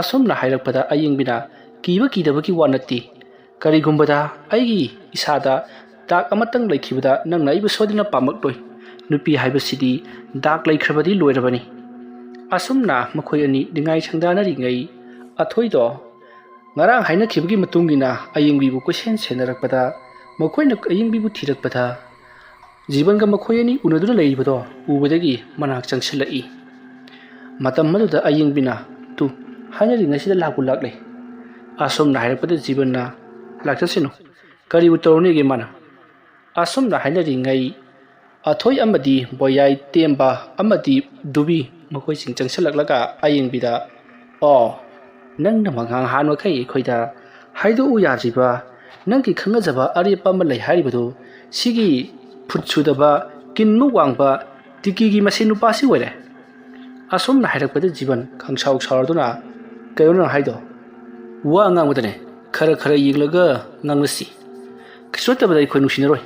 ꯑꯁꯨꯝꯅ ꯍꯥꯏꯔꯛꯄꯗ ꯑꯌꯤꯡꯕꯤꯅ ꯀꯤꯗꯕꯒꯤ ꯋꯥ ꯅꯠꯇꯦ ꯀꯔꯤꯒꯨꯝꯕꯗ ꯑꯩꯒꯤ ꯏꯁꯥꯗ ꯗꯥꯛ ꯑꯃꯇꯪ ꯂꯩꯈꯤꯕꯗ ꯅꯪꯅ ꯑꯩꯕꯨ ꯁꯣꯏꯗꯅ ꯄꯥꯝꯂꯛꯂꯣꯏ ꯅꯨꯄꯤ ꯍꯥꯏꯕꯁꯤꯗꯤ ꯗꯥꯛ ꯂꯩꯈ꯭ꯔꯕꯗꯤ ꯂꯣꯏꯔꯕꯅꯤ ꯑꯁꯨꯝꯅ ꯃꯈꯣꯏ ꯑꯅꯤ ꯅꯤꯡꯉꯥꯏ ꯁꯪꯗꯥꯅꯔꯤꯉꯩ ꯑꯊꯣꯏꯗꯣ ꯉꯔꯥꯡ ꯍꯥꯏꯅꯈꯤꯕꯒꯤ ꯃꯇꯨꯡꯏꯟꯅ ꯑꯌꯤꯡꯕꯤꯕꯨ ꯀꯣꯏꯁꯦꯟ ꯁꯦꯟꯅꯔꯛꯄꯗ ꯃꯈꯣꯏꯅ ꯑꯌꯤꯡꯕꯤꯕꯨ ꯊꯤꯔꯛꯄꯗ ꯖꯤꯕꯟꯒ ꯃꯈꯣꯏ ꯑꯅꯤ ꯎꯅꯗꯨꯅ ꯂꯩꯔꯤꯕꯗꯣ ꯎꯕꯗꯒꯤ ꯃꯅꯥꯛ ꯆꯪꯁꯤꯜꯂꯛꯏ ꯃꯇꯝ ꯑꯗꯨꯗ ꯑꯌꯤꯡꯕꯤꯅ ꯇꯨ ꯍꯥꯏꯅꯔꯤꯉꯩꯁꯤꯗ ꯂꯥꯛꯂꯦ ꯑꯁꯨꯝꯅ ꯍꯥꯏꯔꯛꯄꯗ ꯖꯤꯕꯟꯅ ꯂꯥꯛꯆꯁꯤꯅꯨ ꯀꯔꯤꯕꯨ ꯇꯧꯔꯨꯅꯤꯒꯦ ꯃꯥꯅ ꯑꯁꯨꯝꯅ ꯍꯥꯏꯅꯔꯤꯉꯩ ꯑꯊꯣꯏ ꯑꯃꯗꯤ ꯕꯣꯌꯥꯏ ꯇꯦꯝꯕ ꯑꯃꯗꯤ ꯗꯨꯕꯤ ꯃꯈꯣꯏꯁꯤꯡ ꯆꯪꯁꯤꯜꯂꯛꯂꯒ ꯑꯌꯤꯡꯕꯤꯗ ꯅꯪꯅ ꯃꯉꯥꯡ ꯃꯈꯩ ꯑꯩꯈꯣꯏꯗ ꯍꯥꯏꯗꯣꯛꯎ ꯌꯥꯗ꯭ꯔꯤꯕ ꯅꯪꯒꯤ ꯈꯪꯅꯖꯕ ꯑꯔꯦꯞꯄ ꯑꯃ ꯂꯩ ꯍꯥꯏꯔꯤꯕꯗꯨ ꯁꯤꯒꯤ ꯐꯨꯠ ꯁꯨꯗꯕ ꯀꯤꯟꯃꯨꯛ ꯋꯥꯡꯕ ꯇꯤꯀꯤꯒꯤ ꯃꯁꯤ ꯅꯨꯄꯥꯁꯤ ꯑꯣꯏꯔꯦ ꯑꯁꯨꯝꯅ ꯍꯥꯏꯔꯛꯄꯗ ꯖꯤꯕꯟ ꯈꯪꯁꯥꯎ ꯁꯥꯎꯔꯗꯨꯅ ꯀꯩꯅꯣ ꯅꯪ ꯍꯥꯏꯗꯣ ꯋꯥ ꯉꯥꯡꯕꯗꯅꯦ ꯈꯔ ꯌꯦꯡꯂꯒ ꯉꯥꯡꯂꯁꯤ ꯀꯩꯁꯨ ꯅꯠꯇꯕꯗ ꯑꯩꯈꯣꯏ ꯅꯨꯡꯁꯤꯅꯔꯣꯏ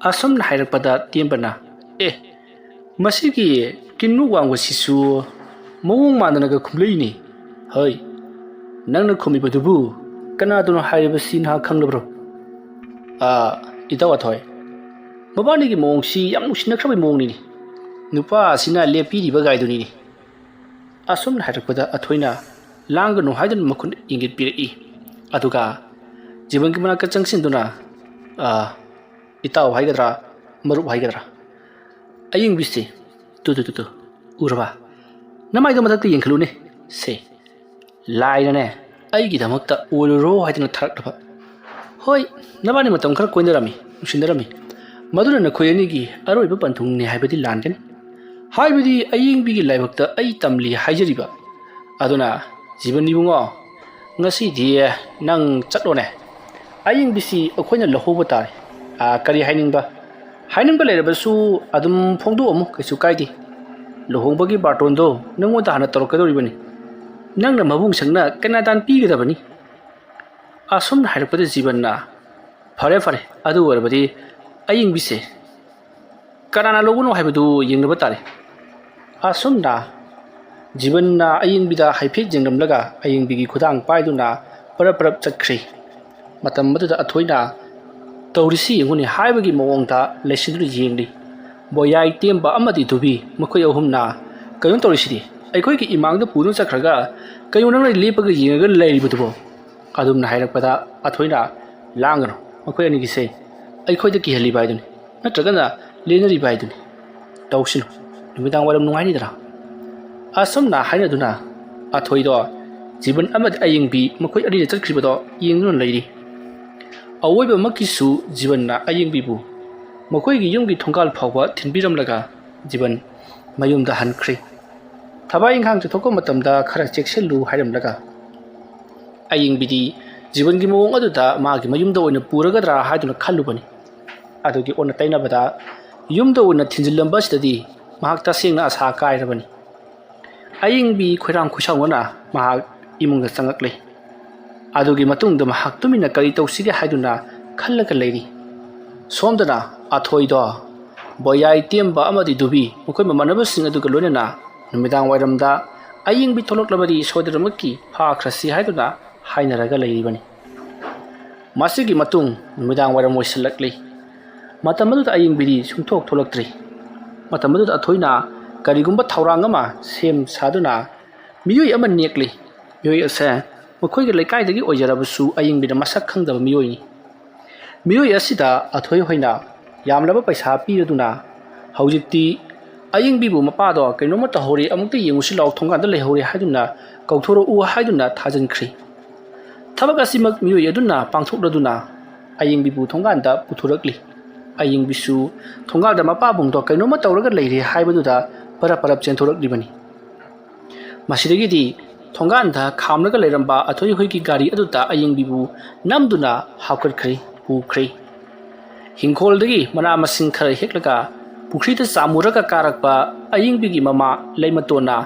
ꯑꯁꯨꯝꯅ ꯍꯥꯏꯔꯛꯄꯗ ꯇꯦꯝꯕꯅ ꯃꯁꯤꯒꯤ ꯀꯤꯟꯃꯨꯛ ꯋꯥꯡꯕꯁꯤꯁꯨ ꯃꯑꯣꯡ ꯃꯥꯟꯗꯅꯒ ꯈꯨꯝꯂꯛꯏꯅꯤ ꯍꯣꯏ ꯅꯪꯅ ꯈꯨꯝꯃꯤꯕꯗꯨꯕꯨ ꯀꯅꯥꯗꯨꯅꯣ ꯍꯥꯏꯔꯤꯕꯁꯤ ꯅꯍꯥꯛ ꯈꯪꯂꯕ꯭ꯔꯣ ꯏꯇꯥꯎ ꯑꯊꯣꯏ ꯃꯕꯥꯅꯤꯒꯤ ꯃꯑꯣꯡꯁꯤ ꯌꯥꯝ ꯅꯨꯡꯁꯤꯅꯈ꯭ꯔꯕꯩ ꯃꯑꯣꯡꯅꯤꯅꯤ ꯅꯨꯄꯥ ꯑꯁꯤꯅ ꯂꯦꯞꯄꯤꯔꯤꯕ ꯒꯥꯏꯗꯨꯅꯤꯅꯤ ꯑꯁꯨꯝꯅ ꯍꯥꯏꯔꯛꯄꯗ ꯑꯊꯣꯏꯅ ꯂꯥꯡꯒꯅꯨ ꯍꯥꯏꯗꯨꯅ ꯃꯈꯨꯠ ꯏꯪꯒꯤꯠ ꯄꯤꯔꯛꯏ ꯑꯗꯨꯒ ꯖꯤꯕꯟꯒꯤ ꯃꯅꯥꯛꯇ ꯆꯪꯁꯤꯟꯗꯨꯅ ꯏꯇꯥꯎ ꯍꯥꯏꯒꯗ꯭ꯔꯥ ꯃꯔꯨꯞ ꯍꯥꯏꯒꯗ꯭ꯔꯥ ꯑꯌꯤꯡꯕꯤꯁꯤ ꯇꯨ ꯎꯔꯕ ꯅꯃꯥꯏꯗꯣ ꯃꯊꯛꯇ ꯌꯦꯡꯈꯠꯂꯨꯅꯦ ꯁꯦ ꯂꯥꯏꯅꯅꯦ ꯑꯩꯒꯤꯗꯃꯛꯇ ꯑꯣꯏꯔꯨꯔꯣ ꯍꯥꯏꯗꯨꯅ ꯊꯥꯔꯛꯂꯕ ꯍꯣꯏ ꯅꯕꯥꯅꯤ ꯃꯇꯝ ꯈꯔ ꯀꯣꯏꯅꯔꯝꯃꯤ ꯅꯨꯡꯁꯤꯅꯔꯝꯃꯤ ꯃꯗꯨꯅ ꯅꯈꯣꯏ ꯑꯅꯤꯒꯤ ꯑꯔꯣꯏꯕ ꯄꯟꯊꯨꯡꯅꯤ ꯍꯥꯏꯕꯗꯤ ꯂꯥꯟꯒꯅꯤ ꯍꯥꯏꯕꯗꯤ ꯑꯌꯤꯡꯕꯤꯒꯤ ꯂꯥꯏꯕꯛꯇ ꯑꯩ ꯇꯝꯂꯤ ꯍꯥꯏꯖꯔꯤꯕ ꯑꯗꯨꯅ Jiban ibungo ngasi di nang chatlone aying bisi akhoi lohoba tare kari hainingba lerabasu adum phongdu amu kaisu kaidi lohongbagi bartondo nangonda hana torokadoribani nangna mabung sangna kanadan pigadabani asomna hairapade jibanna fare adu warabadi aying bise kanana loguno haibadu yengnaba tare asomna jibanna aying bida haifek jengramlaga aying bigi khudang paiduna parap chakri matam maduda athoina tawrisi nguni haibagi mawongda lesindu yengli boyai temba amadi dubi makhoi ahumna kayon tawrisi aikoi ki imangda pudun chakhraga kayon nang lepaga yengaga leiribudubo adumna hairakpada athoina langano makhoi ani gise aikoi da ki hali baiduni natragana lenari baiduni tawsinu numidang waram nungaini dara asomna hainaduna athoido jiban amad ayingbi makhoi ani chakribodo yengnon leiri awoiba makisu jibanna ayingbibu makhoi gi yumgi thongkal phawba thinbiramlaga jiban mayumda hankhri thabai inghang chthoko matamda khara chekselu hairamlaga ayingbidi jiban gi mawong aduda magi mayumda oina puragadra haiduna khallubani adugi ona tainabada yumda oina thinjilamba sidadi mahakta sengna asa kairabani ayingbi khoiram khusaungana mahak imungda changaklei adugi matungda mahak tumina kari tawsige haiduna khallaga leiri somdana athoido boyai temba amadi dubi mukoi mamanabasing aduga loinana numidang wairamda ayingbi tholoklabadi sodaramaki phakrasi haiduna hainaraga leiribani masigi matung numidang wairam oisalakli matamadu ayingbidi sungthok tholaktri matamadu athoina karigumba thaurangama sem saduna miyoi ama nekli miyoi ase makhoi ge laikai dagi ojarabasu ayingbida masak khangdaba miyoi ni miyoi asida athoi hoina yamlaba paisa piraduna haujikti ayingbibu mapado kainoma tahori amukta yengusi law thonganda lehori haiduna kauthoro u haiduna thajankhri thabak asimak miyoi aduna pangthokraduna ayingbibu thonganda puthurakli ayingbisu thongalda mapabungdo kainoma tawraga leire haibaduda parap chenthoraklibani masidagidi thonganda khamnaga leiramba athoi hoiki gari aduta ayingbibu namduna hawkatkhri pukhri hingkholdagi mana masing khara heklaga pukhri ta samuraga karakpa ayingbigi mama leimatona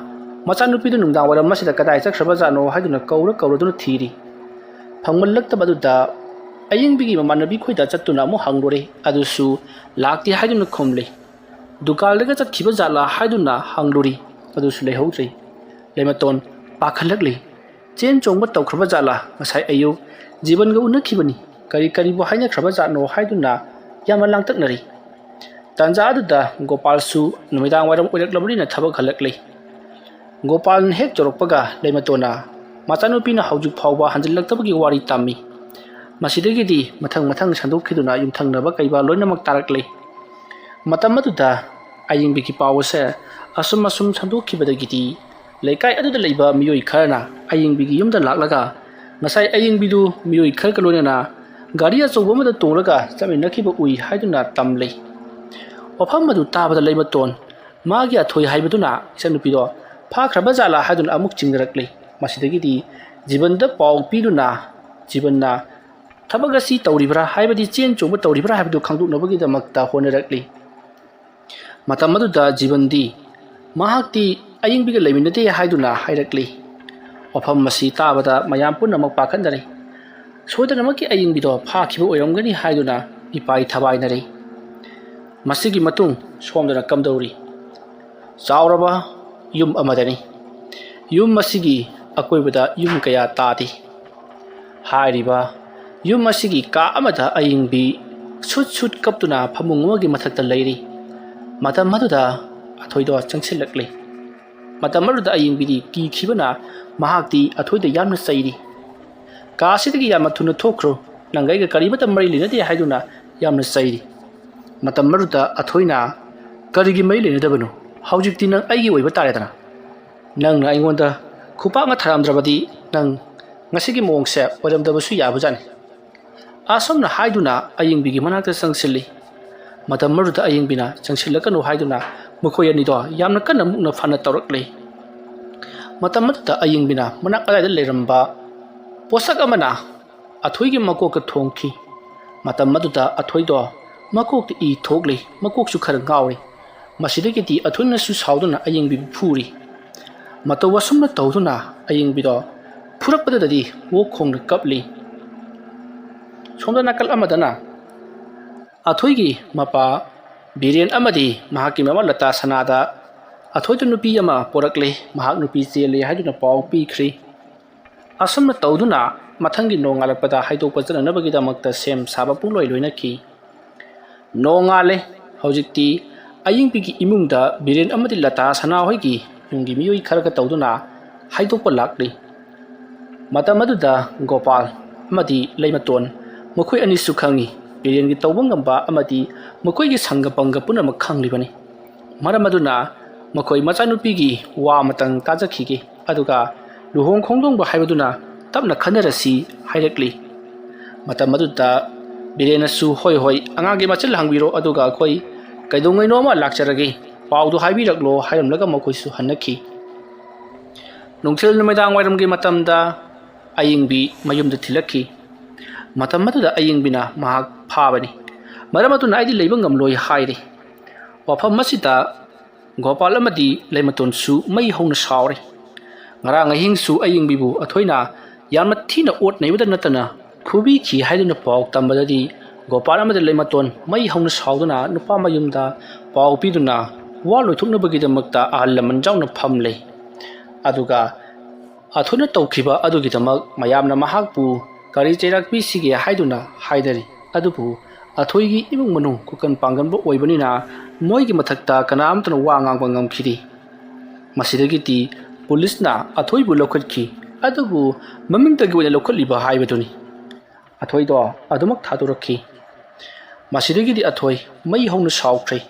machanupidu nungdang waram masida kadai chakhraba jano haiduna kauraduna thiri phangmallaktabaduda ayingbigi mama nabi khoida chattuna mu hanglore adusu lakti haiduna khomle dukaldaga chatkhiba jala haiduna hanglori adusu lehautrei leimaton pakhalakle chen chongba tawkhraba jala ngasai ayu jiban ga unakhibani kari bo haina khraba jano haiduna yama langtaknari tanja aduda gopal su numidang waram oilaklabri na thabak halakle gopal hek jorokpaga leimatona machanupi na haujuk phawba hanjillaktabagi wari tammi masidagidi mathang sandokhiduna yumthangnaba kaiba loinamak tarakle matamaduda ayingbiki pawase asum sandokhibadagidi laikai aduda leiba miyoi kharna ayingbigi yumda laklaga ngasai ayingbidu miyoi kharka loinana gari achouba amada tongraga chaminakhiba ui haiduna tamle wafam madu tabada leimaton magi athoi haibaduna isanupido phakhraba jala haiduna amuk chingrakle masidagidi jibanda paw piduna jibanna thabagasi tawribra haibadi chen chouba tawribra haibadu khangduknabagi damakta honarakle matamaduda jibandi mahakti ayingbiga leiminate haiduna hairakle wafam masi tabada mayam punamak pakhandare sodanamaki ayingbido phakhiba oiramgani haiduna ipai thabainare masigi matung somdana kamdauri chauraba yum amadani yum masigi akoibada yum kaya tadi hairiba yum masigi ka amada ayingbi sut kaptuna phamung amagi mathakta leiri matam maduda athoido changsilakle matam maduda ayingbidi ki khibana mahakti athoida yamna sairi kasidagi yamna thuna thokro nangai ga karibata mari linati haiduna yamna sairi matam maduda athoina karigi mai lenadabanu haujikti nang aigi oiba taredana nang na aingonda khupa nga tharamdrabadi nang ngasigi mongse oramdabasu yabujani asomna haiduna ayingbigi manakta sangsilli matam maduda ayingbina changsilakanu haiduna mukhoi ani do yamna kana mukna phana tawrakle matam aduda ayingbina manak adai leiramba posak amana athoi gi makok ka thongki matam aduda athoi do makok ti I thokli makok su khar ngawri masidagi ti athoi na su sauduna ayingbi phuri matawa sumna tawduna ayingbi do phurak padadi wo khong kapli somda nakal amadana athoi gi mapa biren amadi mahaki mama lata sanada athoi tu nupi ama porakle mahak nupi chele haiduna paw pi khri asumna tawduna mathangi nongalakpada haidok pajana nabagi damakta sem saba pungloi loina ki nongale hojikti ayingpi gi imungda biren amadi lata sana hoigi yungi miyoi kharaga tawduna haidok lakli matamaduda Gopal amadi leimaton makhoi ani sukhangi biren gi tawbangamba amadi makhoi gi sangapanga puna makhanglibani maramaduna makhoi machanupi gi wa matang tajakhigi aduga luhong khongdongba haibaduna tapna khanarasi hairakli matamaduda birena su hoi hoi angage machal hangbiro aduga khoi kaidongai noma lakcharagi pawdu haibiraklo hairamlaga makhoi su hanaki nungthil numedang wairamgi matamda ayingbi mayumda thilaki matamatuda ayingbina mahak phabani maramatuna aidi leibangam loi hairi wafam masita Gopal amadi leimaton su mai hongna sawri ngarang ahing su ayingbibu athoina yamna thina ot neibada natana khubi khi haiduna paw tambadadi Gopal amadi leimaton mai hongna sawduna nupa mayumda paw piduna waloi thuknabagi damakta ahallaman jauna phamle aduga athona tawkhiba adugi damak mayamna mahakpu kari cherak pi sige haiduna haidari adubu athoigi imung manung kukan panganbo oibanina moigi mathakta kanamtana wa ngangba ngamkhiri masidagi ti police na athoi bu lokhatkhi adubu mamingtagi wena lokhaliba haibaduni athoi do adumak thadurakhi masidagi di athoi mai hongna sawkhre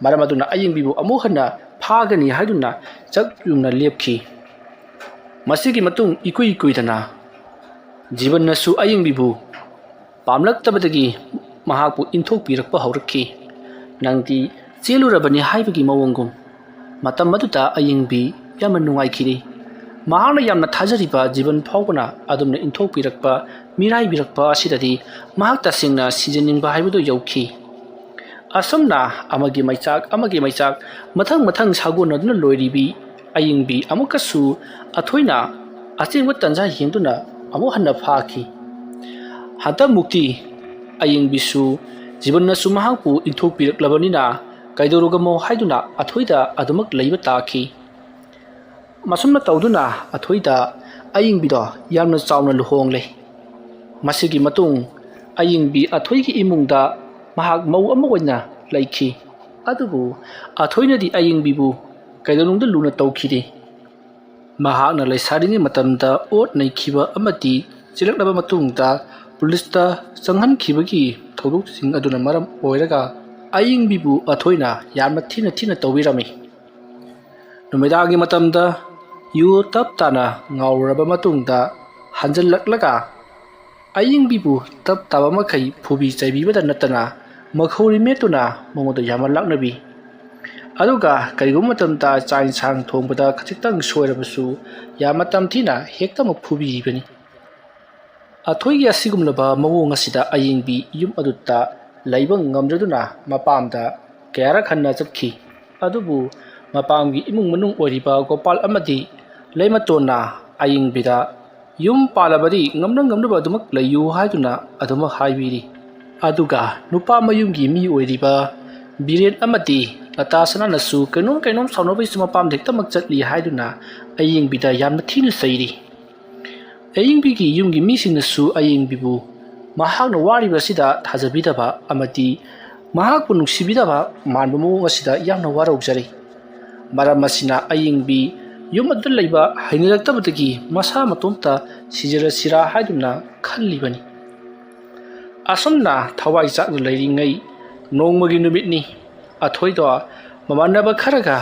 maramaduna ayingbibu amuhana phagani haiduna chak yumna lepkhi masigi matung ikui kuidana jiban nasu ayingbibu pamlaktabadagi mahakpu inthok pirakpa haurakhi nangti chelurabani haibagi mawangum matam maduta ayingbi yamna nungaikhiri mahana yamna thajariba jiban phawbana adumna inthok pirakpa mirai birakpa asidadi mahak tasingna sijaningba haibadu yauki asumna amagi maichak mathang sagona duna loiribi ayingbi amukasu athoina achingwa tanja hingduna amu hanna phaki hata mukti ayingbisu jibanna sumahangpu inthok piraklabanina kaidorugamo haiduna athoida adumak leiba taki masumna tawduna athoida ayingbido yamna chawna luhongle masigi matung ayingbi athoigi imungda mahak mau ama oina laikhi adubu athoina di ayingbibu kaidorungda luna tawkhide mahakna laisarini matamda ot naikhiba amati chilaknaba matungda पुलिसता संगहन खिबगी थौदोक सिंग अदुना मरम ओइरगा ayingbibu athoina yamna thina tawirami numedaagi matamda yu tap tana ngauraba matungda hanjallaklaga ayingbibu tap taba makai phubi chaibibada natana makhori metuna momoda yamalaknabi aduga karigum matamda chain sang thongbada khachitang soirabasu yamatam thina hekta mak phubi bani athoigi asigumlaba mawong asida ayingbi yum adutta laibang ngamjaduna mapamda kayara khanna chatkhi adubu mapamgi imung manung oriba Gopal amadi leimatona ayingbida yum palabadi ngamnaba adumak layu haiduna aduma haibiri aduga nupa mayumgi mi oriba biren amadi latasana nasu kainom saunobai sumapam dektamak chatli haiduna ayingbida yamna thina sairi ayingbigi yumgi misingnasu ayingbibu mahakna waribasida thajabidaba amati mahakpu nungsibidaba manba mawong asida yamna waraujari maram asina ayingbi yum adu leiba hainiraktabadagi masa matomta sijarasira haiduna khallibani asomna thawai chakna leiringai nongmagi numitni athoido mamanaba kharaga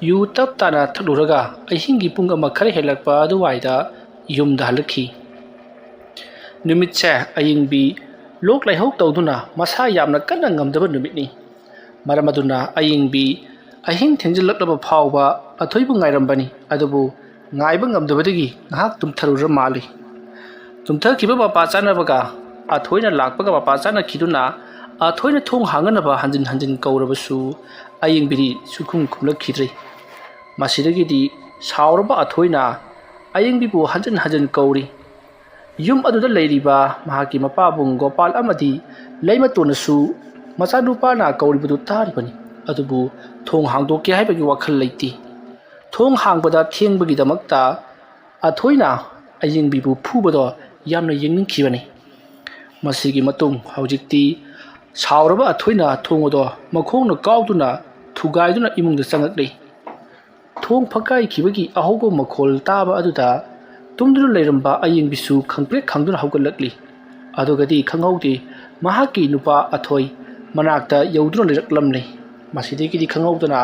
yu tap tana thluraga ahingi pung ama khara helakpa aduwaida yumda halakhi numitse ayingbi lok laihok tawduna masa yamna kanna ngamdaba numitni maramaduna ayingbi ahing thenjilaklaba phawba athoibu ngairambani adubu ngaiba ngamdabadagi ngahak tumtharura mali tumthakhiba mapa chanabaga athoina lakpaga mapa chana khiduna athoina thong hanganaba hanjin hanjin kaurabasu ayingbiri sukhum khumlakhidrei masidagidi sauraba athoina ayingbibu hanjin hanjin kauri yum aduda leiriba mahaki mapabung Gopal amadi leimatonu machanupa na kauribudu taribani adubu thong hangdoke haibagi wakhal leiti thong hangbada thengbagi damakta athoina ayingbibu phubado yamna yengninkhibani masigi matung haujikti sauraba athoina thongodo makhongna kauduna thugaiduna imungda changaklei thong phakai khibagi ahogo makhol taba aduda tumduna leiramba ayingbisu khangprek khangduna haugalakli adugadi khanghauti mahaki nupa athoi manakta yauduna leraklamle masidegi khanghauduna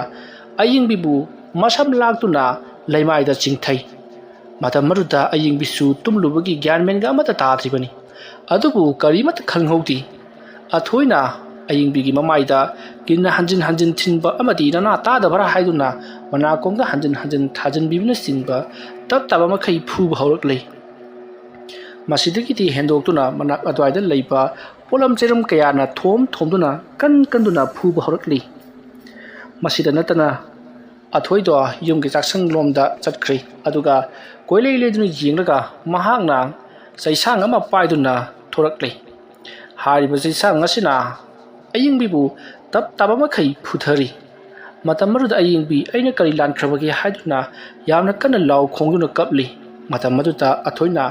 ayingbibu masam laktuna leimaida chingthai matam maruda ayingbisu tumlubagi gyanmenga amata tatribani adubu karimat khanghauti athoina ayingbigi mamaida kinna hanjin hanjin thinba amadi nana tadabara haiduna manakongda hanjin hanjin thajin bibna sinba tab taba makhai phuba hauraklei masidagi hendoktuna manak adwaida leiba polam cheram kayana thomduna kanduna phuba hauraklei masida natana athoido yumgi chaksang lomda chatkhri aduga koilei ledunu yenglaga mahakna saisang ama paiduna thoraklei hariba saisang asina ayingbibu tab taba makhai phuthari matam maruda ayingbi aina kari lankrabagi haiduna yamna kana law khongduna kapli matam maduta athoina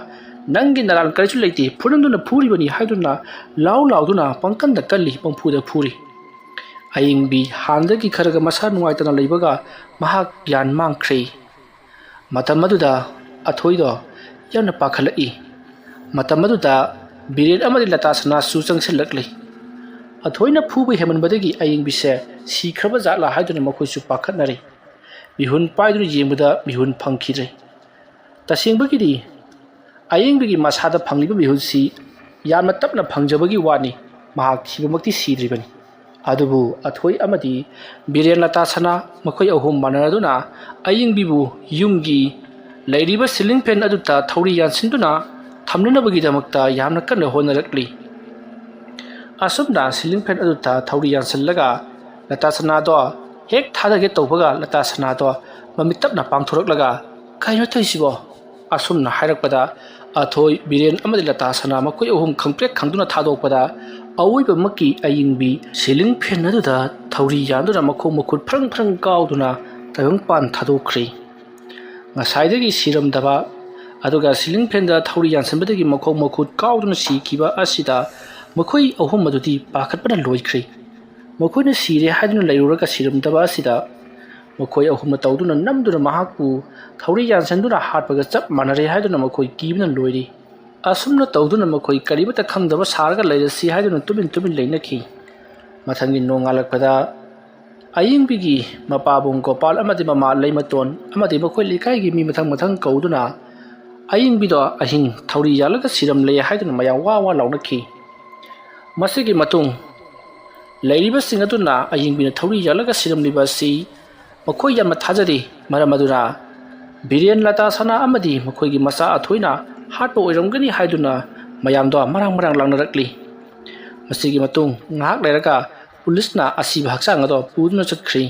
nangi naran karichu leiti phurunduna phuribani haiduna law pangkanda kalli pangphuda phuri ayingbi handagi kharaga masa nuaitana leibaga mahak gyan mangkhre matam maduda athoido yamna pakhalai matam maduda biren amadi latasana su changselakli athoina phuba hemanbadagi ayingbise sikraba jatla haiduna makhoisu pakhatnari bihun paiduna yengbuda bihun phangkhidre tasengbagidi ayingbigi masada phangliba bihunsi yamna tapna phangjabagi wani mahak sibamakti sidribani adubu athoi amadi biren latasana makhoi ahum manaraduna ayingbibu yumgi leiriba ceiling fan aduta thauri yansinduna thamnanabagi damakta yamna kanna honarakli asumna ceiling fan aduta thauri yansallaga latasana do hek thadage tawbaga latasana do mamitapna pangthoraklaga kaino thaisibo asumna hairakpada athoi biren amadi latasana makoi ahum khangprek khangduna thadokpada awoiba maki ayingbi ceiling fan aduda thauri yanduna makhong makhut phrang phrang kauduna tayong pan thadokkhri ngasaidagi siramdaba aduga ceiling fan da thauri yansanbadagi makhong makhut kauduna sikhiba asida makhoi ahum madudi pakhatpana loikhri makhoina sire haiduna leiruraga siramdaba asida makhoi ahum tawduna namduna mahakpu thauri yansanduna hatpaga chap manare haiduna makhoi kibna loiri asumna tawduna makhoi karibata khangdaba sarga leirasi haiduna tumin leinakhi mathangi nongalakpada ayingbigi mapabung Gopal amadi mama leimaton amadi makhoi likaigi mi mathang kauduna ayingbido ahing thauri yalaga siram lei haiduna mayang wa launakhi masigi matung leiriba singaduna ayingbina thauri yalaga siram libasi makhoi yamna thajari maramaduna biren latasana amadi makhoigi masa athoina hatpa oiramgani haiduna mayamdo marang langnarakli masigi matung ngahak leiraga pulisna asiba haksang ado puduna chatkhri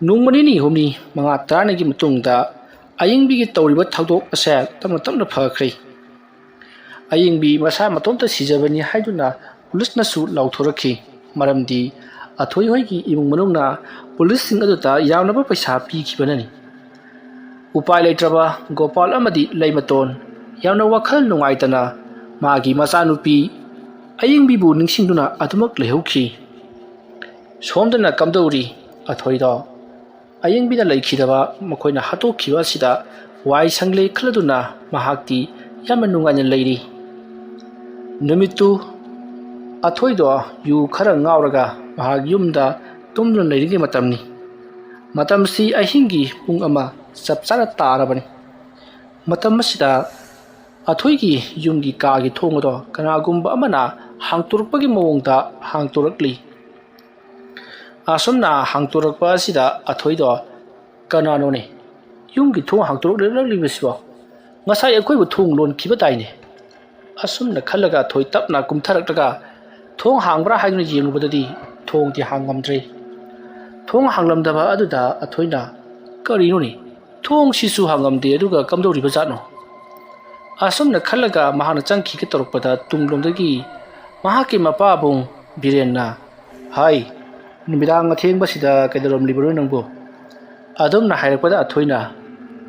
nungmani ni humni manga tarani gi matungda ayingbigi tawriba thawdok ase tamna phakhri ayingbi masa matomta sijabani haiduna pulisna su lauthorakhi maramdi athoi hoigi imung manungna pulis sing aduta yawnaba paisa pikhibanani upai leitraba Gopal amadi leimaton yawna wakhal nungaitana magi machanupi ayingbibu ningsingduna adumak lehokhi somdana kamdauri athoido ayingbina leikhidaba makhoina hatokhiba sida wai sangle khladuna mahakti yamna nungana leiri numitu athoido yu khara ngauraga mahag yumda tumduna leirigi matamsi ahingi pung ama chapchana tarabani matamsida athoigi yumgi kaagi thongodo kanagumba amana hangturpagi mawongda hangturakli asumna hangturakpa asida athoido kananone ꯌꯨꯝꯒꯤ ꯊꯣꯡ ꯍꯥꯡꯇꯣꯛꯂꯛꯂꯤꯕꯁꯤꯕꯣ ꯉꯁꯥꯏ ꯑꯩꯈꯣꯏꯕꯨ ꯊꯣꯡ ꯂꯣꯟꯈꯤꯕ ꯇꯥꯏꯅꯦ ꯑꯁꯨꯝꯅ ꯈꯜꯂꯒ ꯑꯊꯣꯏ ꯇꯞꯅ ꯀꯨꯝꯊꯔꯛꯂꯒ ꯊꯣꯡ ꯍꯥꯡꯕ꯭ꯔꯥ ꯍꯥꯏꯗꯨꯅ ꯌꯦꯡꯂꯨꯕꯗꯗꯤ ꯊꯣꯡꯗꯤ ꯍꯥꯡꯉꯝꯗ꯭ꯔꯦ ꯊꯣꯡ ꯍꯥꯡꯂꯝꯗꯕ ꯑꯗꯨꯗ ꯑꯊꯣꯏꯅ ꯀꯔꯤꯅꯣꯅꯤ ꯊꯣꯡꯁꯤꯁꯨ ꯍꯥꯡꯉꯝꯗꯦ ꯑꯗꯨꯒ ꯀꯝꯗꯧꯔꯤꯕ ꯖꯥꯠꯅꯣ ꯑꯁꯨꯝꯅ ꯈꯜꯂꯒ ꯃꯍꯥꯛꯅ ꯆꯪꯈꯤꯒꯦ ꯇꯧꯔꯛꯄꯗ ꯇꯨꯡꯂꯣꯝꯗꯒꯤ ꯃꯍꯥꯛꯀꯤ ꯃꯄꯥꯕꯨꯡ ꯕꯤꯔꯦꯟꯅ ꯍꯥꯏ ꯅꯨꯃꯤꯗꯥꯡ ꯑꯊꯦꯡꯕꯁꯤꯗ ꯀꯩꯗꯧꯔꯝꯂꯤꯕꯅꯣ ꯅꯪꯕꯨ ꯑꯗꯨꯝꯅ ꯍꯥꯏꯔꯛꯄꯗ ꯑꯊꯣꯏꯅ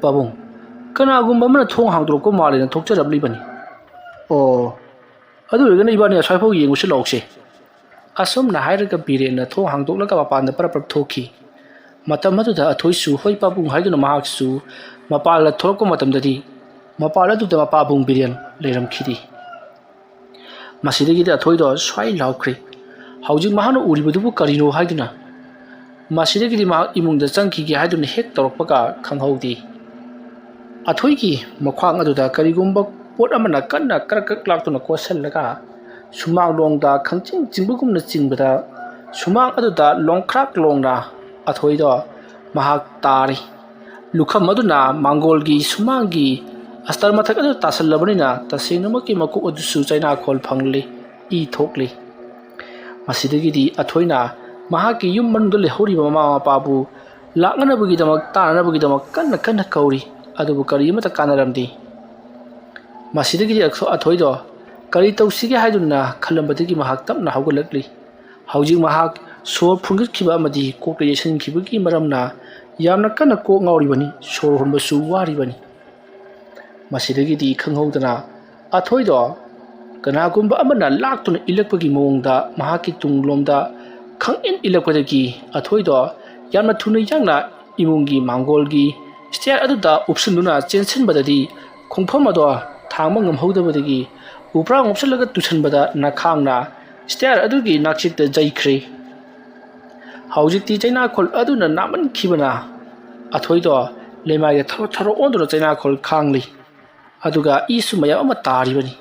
ꯄꯥꯕꯨꯡ ꯀꯅꯥꯒꯨꯝꯕ ꯑꯃꯅ ꯊꯣꯡ ꯍꯥꯡꯗꯣꯔꯛꯄ ꯃꯥꯜꯂꯦꯅ ꯊꯣꯛꯆꯔꯛꯂꯤꯕꯅꯤ ꯑꯣ ꯑꯗꯨ ꯑꯣꯏꯔꯒꯅ ꯏꯕꯥꯅꯤ ꯑꯁ꯭ꯋꯥꯏꯐꯥꯎ ꯌꯦꯡꯉꯨꯁꯤ ꯂꯥꯛꯁꯦ ꯑꯁꯨꯝꯅ ꯍꯥꯏꯔꯒ ꯕꯤꯔꯦꯟꯅ ꯊꯣꯡ ꯍꯥꯡꯗꯣꯛꯂꯒ ꯃꯄꯥꯟꯗ ꯄꯔꯞ ꯄꯔꯞ ꯊꯣꯛꯈꯤ ꯃꯇꯝ ꯑꯗꯨꯗ ꯑꯊꯣꯏꯁꯨ ꯍꯣꯏ ꯄꯥꯕꯨꯡ ꯍꯥꯏꯗꯨꯅ ꯃꯍꯥꯛꯁꯨ ꯃꯄꯥꯟꯗ ꯊꯣꯛꯂꯛꯄ ꯃꯇꯝꯗꯗꯤ ꯃꯄꯥꯟ ꯑꯗꯨꯗ ꯃꯄꯥꯕꯨꯡ ꯕꯤꯔꯦꯟ ꯂꯩꯔꯝꯈꯤꯗꯦ ꯃꯁꯤꯗꯒꯤꯗꯤ ꯑꯊꯣꯏꯗꯣ ꯁ꯭ꯋꯥꯏ ꯂꯥꯎꯈ꯭ꯔꯦ ꯍꯧꯖꯤꯛ ꯃꯍꯥꯛꯅ ꯎꯔꯤꯕꯗꯨꯕꯨ ꯀꯔꯤꯅꯣ ꯍꯥꯏꯗꯨꯅ ꯃꯁꯤꯗꯒꯤꯗꯤ ꯃꯍꯥꯛ ꯏꯃꯨꯡꯗ ꯆꯪꯈꯤꯒꯦ ꯍꯥꯏꯗꯨꯅ ꯍꯦꯛ ꯇꯧꯔꯛꯄꯒ ꯈꯪꯍꯧꯗꯦ ꯑꯊꯣꯏꯒꯤ ꯃꯈ꯭ꯋꯥꯡ ꯑꯗꯨꯗ ꯀꯔꯤꯒꯨꯝꯕ ꯄꯣꯠ ꯑꯃꯅ ꯀꯟꯅ ꯀꯔꯛ ꯀꯔꯛ ꯂꯥꯛꯇꯨꯅ ꯀꯣꯠꯁꯤꯜꯂꯒ ꯁꯨꯃꯥꯡꯂꯣꯡꯗ ꯈꯪꯆꯤꯡ ꯆꯤꯡꯕꯒꯨꯝꯅ ꯆꯤꯡꯕꯗ ꯁꯨꯃꯥꯡ ꯑꯗꯨꯗ ꯂꯣꯡꯈ꯭ꯔꯥꯛ ꯂꯣꯡꯅ ꯑꯊꯣꯏꯗꯣ ꯃꯍꯥꯛ ꯇꯥꯔꯤ ꯂꯨꯈꯝ ꯑꯗꯨꯅ ꯃꯥꯡꯒꯣꯜꯒꯤ ꯁꯨꯃꯥꯡꯒꯤ ꯑꯁꯇꯔ ꯃꯊꯛ ꯑꯗꯨ ꯇꯥꯁꯜꯂꯕꯅꯤꯅ ꯇꯁꯦꯡꯅꯃꯛꯀꯤ ꯃꯀꯣꯛ ꯑꯗꯨꯁꯨ ꯆꯩꯅꯥꯈꯣꯜ ꯐꯪꯂꯤ ꯏ ꯊꯣꯛꯂꯤ ꯃꯁꯤꯗꯒꯤꯗꯤ ꯑꯊꯣꯏꯅ ꯃꯍꯥꯛꯀꯤ ꯌꯨꯝ ꯃꯅꯨꯡꯗ ꯂꯩꯍꯧꯔꯤꯕ ꯃꯃꯥ ꯃꯄꯥꯕꯨ ꯂꯥꯛꯅꯅꯕꯒꯤꯗꯃꯛ ꯇꯥꯅꯅꯕꯒꯤꯗꯃꯛ ꯀꯟꯅ ꯀꯟꯅ ꯀꯧꯔꯤ ꯑꯗꯨꯕꯨ ꯀꯔꯤ ꯑꯃꯠꯇ ꯀꯥꯟꯅꯔꯝꯗꯦ ꯃꯁꯤꯗꯒꯤꯗꯤ ꯑꯊꯣꯏꯗꯣ ꯀꯔꯤ ꯇꯧꯁꯤꯒꯦ ꯍꯥꯏꯗꯨꯅ ꯈꯜꯂꯝꯕꯗꯒꯤ ꯃꯍꯥꯛ ꯇꯞꯅ ꯍꯧꯒꯠꯂꯛꯂꯤ ꯍꯧꯖꯤꯛ ꯃꯍꯥꯛ ꯁꯣꯔ ꯐꯨꯟꯒꯠꯈꯤꯕ ꯑꯃꯗꯤ ꯀꯣꯛꯇ ꯌꯩꯁꯤꯟꯈꯤꯕꯒꯤ ꯃꯔꯝꯅ ꯌꯥꯝꯅ ꯀꯟꯅ ꯀꯣꯛ ꯉꯥꯎꯔꯤꯕꯅꯤ ꯁꯣꯔ ꯍꯣꯟꯕꯁꯨ ꯋꯥꯔꯤꯕꯅꯤ ꯃꯁꯤꯗꯒꯤꯗꯤ ꯈꯪꯍꯧꯗꯅ ꯑꯊꯣꯏꯗꯣ ꯀꯅꯥꯒꯨꯝꯕ ꯑꯃꯅ ꯂꯥꯛꯇꯨꯅ ꯏꯜꯂꯛꯄꯒꯤ ꯃꯑꯣꯡꯗ ꯃꯍꯥꯛꯀꯤ ꯇꯨꯡꯂꯣꯝꯗ ꯈꯪꯏꯟ ꯏꯜꯂꯛꯄꯗꯒꯤ ꯑꯊꯣꯏꯗꯣ ꯌꯥꯝꯅ ꯊꯨꯅ ꯌꯥꯡꯅ ꯏꯃꯨꯡꯒꯤ ꯃꯥꯡꯒꯣꯜꯒꯤ ꯁ꯭ꯇꯤꯌꯔ ꯑꯗꯨꯗ ꯎꯞꯁꯤꯟꯗꯨꯅ ꯆꯦꯟꯁꯤꯟꯕꯗꯗꯤ ꯈꯣꯡꯐꯝ ꯑꯗꯣ ꯊꯥꯡꯕ ꯉꯝꯍꯧꯗꯕꯗꯒꯤ ꯎꯄ꯭ꯔꯥ ꯉꯣꯞꯁꯤꯜꯂꯒ ꯇꯨꯁꯟꯕꯗ ꯅꯈꯥꯡꯅ ꯁ꯭ꯇꯤꯌꯔ ꯑꯗꯨꯒꯤ ꯅꯥꯛꯆꯦꯛꯇ ꯌꯩꯈ꯭ꯔꯦ ꯍꯧꯖꯤꯛꯇꯤ ꯆꯩꯅꯥꯈꯣꯜ ꯑꯗꯨꯅ ꯅꯥꯃꯟꯈꯤꯕꯅ ꯑꯊꯣꯏꯗꯣ ꯂꯩꯃꯥꯏꯗ ꯊꯔꯣ ꯊꯔꯣ ꯑꯣꯟꯗꯨꯅ ꯆꯩꯅꯥꯈꯣꯜ ꯈꯥꯡꯂꯤ ꯑꯗꯨꯒ ꯏꯁꯨ ꯃꯌꯥꯝ ꯑꯃ ꯇꯥꯔꯤꯕꯅꯤ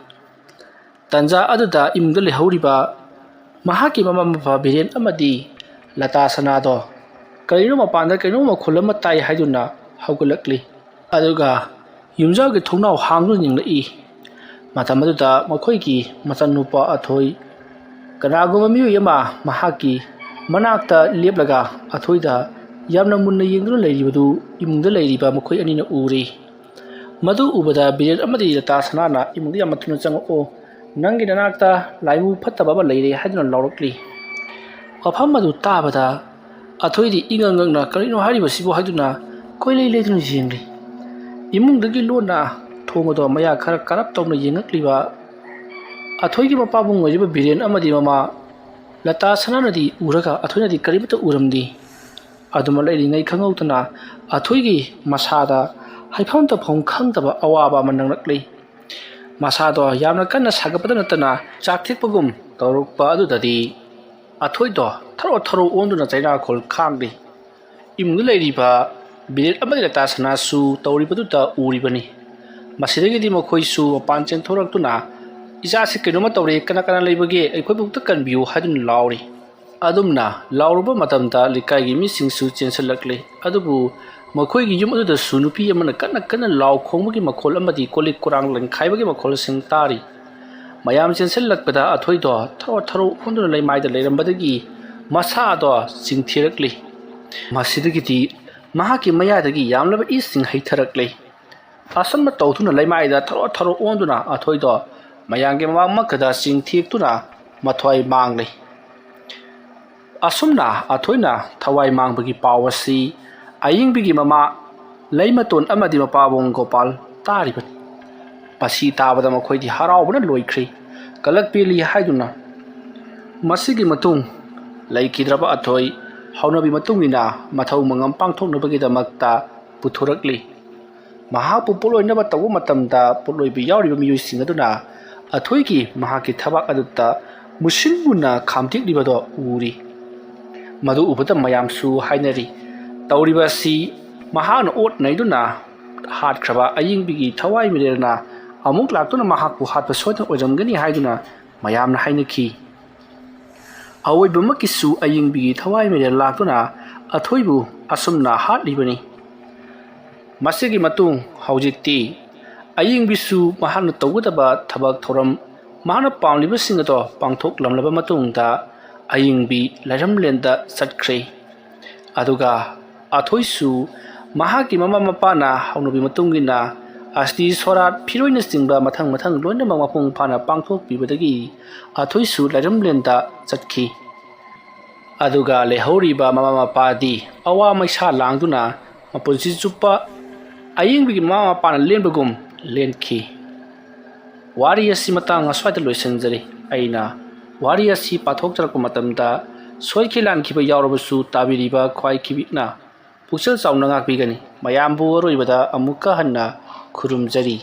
ꯇꯟꯖꯥ ꯑꯗꯨꯗ ꯏꯃꯨꯡꯗ ꯂꯩꯍꯧꯔꯤꯕ ꯃꯍꯥꯛꯀꯤ ꯃꯃꯥ ꯃꯄꯥ ꯕꯤꯔꯦꯟ ꯑꯃꯗꯤ ꯂꯇꯥ ꯁꯅꯥꯗꯣ ꯀꯔꯤꯅꯣ ꯃꯄꯥꯟꯗ ꯀꯩꯅꯣ ꯃꯈꯣꯜ ꯑꯃ ꯇꯥꯏ ꯍꯥꯏꯗꯨꯅ ꯍꯧꯒꯠꯂꯛꯂꯤ ꯑꯗꯨꯒ ꯌꯨꯝꯖꯥꯎꯒꯤ ꯊꯣꯡꯅꯥꯎ ꯍꯥꯡꯗꯨꯅ ꯌꯦꯡꯂꯛꯏ ꯃꯇꯝ ꯑꯗꯨꯗ ꯃꯈꯣꯏꯒꯤ ꯃꯆꯥꯅꯨꯄꯥ ꯑꯊꯣꯏ ꯀꯅꯥꯒꯨꯝꯕ ꯃꯤꯑꯣꯏ ꯑꯃ ꯃꯍꯥꯛꯀꯤ ꯃꯅꯥꯛꯇ ꯂꯦꯞꯂꯒ ꯑꯊꯣꯏꯗ ꯌꯥꯝꯅ ꯃꯨꯟꯅ ꯌꯦꯡꯗꯨꯅ ꯂꯩꯔꯤꯕꯗꯨ ꯏꯃꯨꯡꯗ ꯂꯩꯔꯤꯕ ꯃꯈꯣꯏ ꯑꯅꯤꯅ ꯎꯔꯤ ꯃꯗꯨ ꯎꯕꯗ ꯕꯤꯔꯦꯟ ꯑꯃꯗꯤ ꯂꯇꯥ ꯁꯅꯥꯅ ꯏꯃꯨꯡꯗ ꯌꯥꯝꯅ ꯊꯨꯅ ꯆꯪꯉꯛꯑꯣ ꯅꯪꯒꯤ ꯅꯅꯥꯛꯇ ꯂꯥꯏꯃꯨ ꯐꯠꯇꯕ ꯑꯃ ꯂꯩꯔꯦ ꯍꯥꯏꯗꯨꯅ ꯂꯥꯎꯔꯛꯂꯤ ꯋꯥꯐꯝ ꯑꯗꯨ ꯇꯥꯕꯗ ꯑꯊꯣꯏꯗꯤ ꯏꯉꯛ ꯉꯛꯅ ꯀꯔꯤꯅꯣ ꯍꯥꯏꯔꯤꯕꯁꯤꯕꯨ ꯍꯥꯏꯗꯨꯅ ꯀꯣꯏꯂꯩ ꯂꯩꯗꯨꯅ ꯌꯦꯡꯂꯤ ꯏꯃꯨꯡꯗꯒꯤ ꯂꯣꯟꯅ ꯊꯣꯡ ꯑꯗꯣ ꯃꯌꯥ ꯈꯔ ꯀꯥꯔꯞ ꯇꯧꯅ ꯌꯦꯡꯉꯛꯂꯤꯕ ꯑꯊꯣꯏꯒꯤ ꯃꯄꯥꯕꯨꯡ ꯑꯣꯏꯔꯤꯕ ꯕꯤꯔꯦꯟ ꯑꯃꯗꯤ ꯃꯃꯥ ꯂꯇꯥ ꯁꯅꯥꯅꯗꯤ ꯎꯔꯒ ꯑꯊꯣꯏꯅꯗꯤ ꯀꯔꯤꯃꯠꯇ ꯎꯔꯝꯗꯦ ꯑꯗꯨꯃ ꯂꯩꯔꯤꯉꯩ ꯈꯪꯍꯧꯗꯅ ꯑꯊꯣꯏꯒꯤ ꯃꯁꯥꯗ ꯍꯥꯏꯐꯝ ꯇꯧꯐꯝ ꯈꯪꯗꯕ ꯑꯋꯥꯕ ꯑꯃ ꯅꯪꯂꯛꯂꯤ ꯃꯁꯥꯗꯣ ꯌꯥꯝꯅ ꯀꯟꯅ ꯁꯥꯒꯠꯄꯗ ꯅꯠꯇꯅ ꯆꯥꯛꯊꯦꯛꯄꯒꯨꯝ ꯇꯧꯔꯛꯄ ꯑꯗꯨꯗꯗꯤ ꯑꯊꯣꯏꯗꯣ ꯊꯔꯣ ꯊꯔꯣ ꯑꯣꯟꯗꯨꯅ ꯆꯩꯅꯥꯈꯣꯜ ꯈꯥꯡꯂꯤ ꯏꯃꯨꯡꯗ ꯂꯩꯔꯤꯕ ꯕꯤꯔꯦꯟ ꯑꯃꯗꯤ ꯂꯇꯥ ꯁꯅꯥꯁꯨ ꯇꯧꯔꯤꯕꯗꯨꯗ ꯎꯔꯤꯕꯅꯤ ꯃꯁꯤꯗꯒꯤꯗꯤ ꯃꯈꯣꯏꯁꯨ ꯃꯄꯥꯟ ꯆꯦꯟꯊꯣꯔꯛꯇꯨꯅ ꯏꯆꯥꯁꯤ ꯀꯩꯅꯣꯝꯃ ꯇꯧꯔꯦ ꯀꯅꯥ ꯀꯅꯥ ꯂꯩꯕꯒꯦ ꯑꯩꯈꯣꯏꯕꯨ ꯑꯃꯨꯛꯇ ꯀꯟꯕꯤꯌꯨ ꯍꯥꯏꯗꯨꯅ ꯂꯥꯎꯔꯤ ꯑꯗꯨꯝꯅ ꯂꯥꯎꯔꯨꯕ ꯃꯇꯝꯗ ꯂꯩꯀꯥꯏꯒꯤ ꯃꯤꯁꯤꯡꯁꯨ ꯆꯦꯟꯁꯤꯜꯂꯛꯂꯤ ꯑꯗꯨꯕꯨ ꯃꯈꯣꯏꯒꯤ ꯌꯨꯝ ꯑꯗꯨꯗꯁꯨ ꯅꯨꯄꯤ ꯑꯃꯅ ꯀꯟꯅ ꯀꯟꯅ ꯂꯥꯎ ꯈꯣꯡꯕꯒꯤ ꯃꯈꯣꯜ ꯑꯃꯗꯤ ꯀꯣꯜꯂꯤꯛ ꯀꯣꯔꯥꯡ ꯂꯪꯈꯥꯏꯕꯒꯤ ꯃꯈꯣꯜꯁꯤꯡ ꯇꯥꯔꯤ ꯃꯌꯥꯝ ꯆꯦꯟꯁꯤꯜꯂꯛꯄꯗ ꯑꯊꯣꯏꯗꯣ ꯊꯔꯣ ꯊꯔꯣ ꯑꯣꯟꯗꯨꯅ ꯂꯩꯃꯥꯏꯗ ꯂꯩꯔꯝꯕꯗꯒꯤ ꯃꯁꯥꯗꯣ ꯆꯤꯡꯊꯤꯔꯛꯂꯤ ꯃꯁꯤꯗꯒꯤꯗꯤ ꯃꯍꯥꯛꯀꯤ ꯃꯌꯥꯗꯒꯤ ꯌꯥꯝꯂꯕ ꯏꯁꯤꯡ ꯍꯩꯊꯔꯛꯂꯤ ꯑꯁꯨꯝꯅ ꯇꯧꯗꯨꯅ ꯂꯩꯃꯥꯏꯗ ꯊꯔꯣ ꯊꯔꯣ ꯑꯣꯟꯗꯨꯅ ꯑꯊꯣꯏꯗꯣ ꯃꯌꯥꯝꯒꯤ ꯃꯃꯥꯡꯃꯛꯇꯗ ꯆꯤꯡꯊꯦꯛꯇꯨꯅ ꯃꯊ꯭ꯋꯥꯏ ꯃꯥꯡꯂꯤ ꯑꯁꯨꯝꯅ ꯑꯊꯣꯏꯅ ꯊꯋꯥꯏ ꯃꯥꯡꯕꯒꯤ ꯄꯥꯎ ꯑꯁꯤ ꯑꯌꯤꯡꯕꯤꯒꯤ ꯃꯃꯥ ꯂꯩꯃꯇꯣꯟ ꯑꯃꯗꯤ ꯃꯄꯥꯕꯨꯡ ꯒꯣꯄꯥꯜ ꯇꯥꯔꯤꯕꯅꯤ ꯃꯁꯤ ꯇꯥꯕꯗ ꯃꯈꯣꯏꯗꯤ ꯍꯔꯥꯎꯕꯅ ꯂꯣꯏꯈ꯭ꯔꯦ ꯀꯂꯛ ꯄꯦꯜꯂꯤ ꯍꯥꯏꯗꯨꯅ ꯃꯁꯤꯒꯤ ꯃꯇꯨꯡ ꯂꯩꯈꯤꯗ꯭ꯔꯕ ꯑꯊꯣꯏ ꯍꯧꯅꯕꯤ ꯃꯇꯨꯡꯏꯟꯅ ꯃꯊꯧ ꯃꯉꯝ ꯄꯥꯡꯊꯣꯛꯅꯕꯒꯤꯗꯃꯛꯇ ꯄꯨꯊꯣꯔꯛꯂꯤ ꯃꯍꯥꯛꯄꯨ ꯄꯣꯠꯂꯣꯏꯅꯕ ꯇꯧꯕ ꯃꯇꯝꯗ ꯄꯣꯠꯂꯣꯏꯕ ꯌꯥꯎꯔꯤꯕ ꯃꯤꯑꯣꯏꯁꯤꯡ ꯑꯗꯨꯅ ꯑꯊꯣꯏꯒꯤ ꯃꯍꯥꯛꯀꯤ ꯊꯕꯛ ꯑꯗꯨꯗ ꯃꯨꯁꯤꯟ ꯃꯨꯟꯅ ꯈꯥꯝꯇꯦꯛꯂꯤꯕꯗꯣ ꯎꯔꯤ ꯃꯗꯨ ꯎꯕꯗ ꯃꯌꯥꯝꯁꯨ ꯍꯥꯏꯅꯔꯤ ꯇꯧꯔꯤꯕ ꯑꯁꯤ ꯃꯍꯥꯛꯅ ꯑꯣꯠ ꯅꯩꯗꯨꯅ ꯍꯥꯠꯈ꯭ꯔꯕ ꯑꯌꯤꯡꯕꯤꯒꯤ ꯊꯋꯥꯏ ꯃꯤꯔꯦꯜꯅ ꯑꯃꯨꯛ ꯂꯥꯛꯇꯨꯅ ꯃꯍꯥꯛꯄꯨ ꯍꯥꯠꯄ ꯁꯣꯏꯗꯅ ꯑꯣꯏꯔꯝꯒꯅꯤ ꯍꯥꯏꯗꯨꯅ ꯃꯌꯥꯝꯅ ꯍꯥꯏꯅꯈꯤ ꯃꯁꯤꯒꯤ ꯃꯇꯨꯡ ꯍꯧꯖꯤꯛꯇꯤ ꯑꯌꯤꯡꯕꯤꯁꯨ ꯃꯍꯥꯛꯅ ꯇꯧꯒꯗꯕ ꯊꯕꯛ ꯊꯧꯔꯝ ꯃꯍꯥꯛꯅ ꯄꯥꯝꯂꯤꯕꯁꯤꯡ ꯑꯗꯣ ꯄꯥꯡꯊꯣꯛꯂꯝꯂꯕ ꯃꯇꯨꯡꯗ ꯑꯌꯤꯡꯕꯤ ꯂꯩꯔꯝꯂꯦꯟꯗ ꯆꯠꯈ꯭ꯔꯦ꯫ ꯑꯗꯨꯒ ꯑꯊꯣꯏꯁꯨ ꯃꯍꯥꯛꯀꯤ ꯃꯃꯥ ꯃꯄꯥꯅ ꯍꯧꯅꯕꯤ ꯃꯇꯨꯡꯏꯟꯅ ꯑꯁꯇꯤ ꯁꯣꯔꯥꯠ ꯐꯤꯔꯣꯏꯅꯆꯤꯡꯕ ꯃꯊꯪ ꯂꯣꯏꯅꯃꯛ ꯃꯄꯨꯡ ꯐꯥꯅ ꯄꯥꯡꯊꯣꯛꯄꯤꯕꯗꯒꯤ ꯑꯊꯣꯏꯁꯨ ꯂꯩꯔꯝꯂꯦꯟꯗ ꯆꯠꯈꯤ꯫ ꯑꯗꯨꯒ ꯂꯩꯍꯧꯔꯤꯕ ꯃꯃꯥ ꯃꯄꯥꯗꯤ ꯑꯋꯥ ꯃꯩꯁꯥ ꯂꯥꯡꯗꯨꯅ ꯃꯄꯨꯟꯁꯤ ꯆꯨꯞꯄ ꯑꯌꯤꯡꯕꯤꯒꯤ ꯃꯃꯥ ꯃꯄꯥꯅ ꯂꯦꯟꯕꯒꯨꯝ ꯂꯦꯟꯈꯤ꯫ ꯋꯥꯔꯤ ꯑꯁꯤ ꯃꯇꯥꯡ ꯑꯁ꯭ꯋꯥꯏꯗ ꯂꯣꯏꯁꯤꯟꯖꯔꯤ꯫ ꯑꯩꯅ ꯋꯥꯔꯤ ꯑꯁꯤ ꯄꯥꯊꯣꯛꯆꯔꯛꯄ ꯃꯇꯝꯗ ꯁꯣꯏꯈꯤ ꯂꯥꯟꯈꯤꯕ ꯌꯥꯎꯔꯕꯁꯨ ꯇꯥꯕꯤꯔꯤꯕ ꯈ꯭ꯋꯥꯏꯈꯤꯕꯤꯛꯅ ꯄꯨꯛꯆꯦꯜ ꯆꯥꯎꯅ ꯉꯥꯛꯄꯤꯒꯅꯤ꯫ ꯃꯌꯥꯝꯕꯨ ꯑꯔꯣꯏꯕꯗ ꯑꯃꯨꯛꯀ ꯍꯟꯅ ꯈꯨꯔꯨꯝꯖꯔꯤ꯫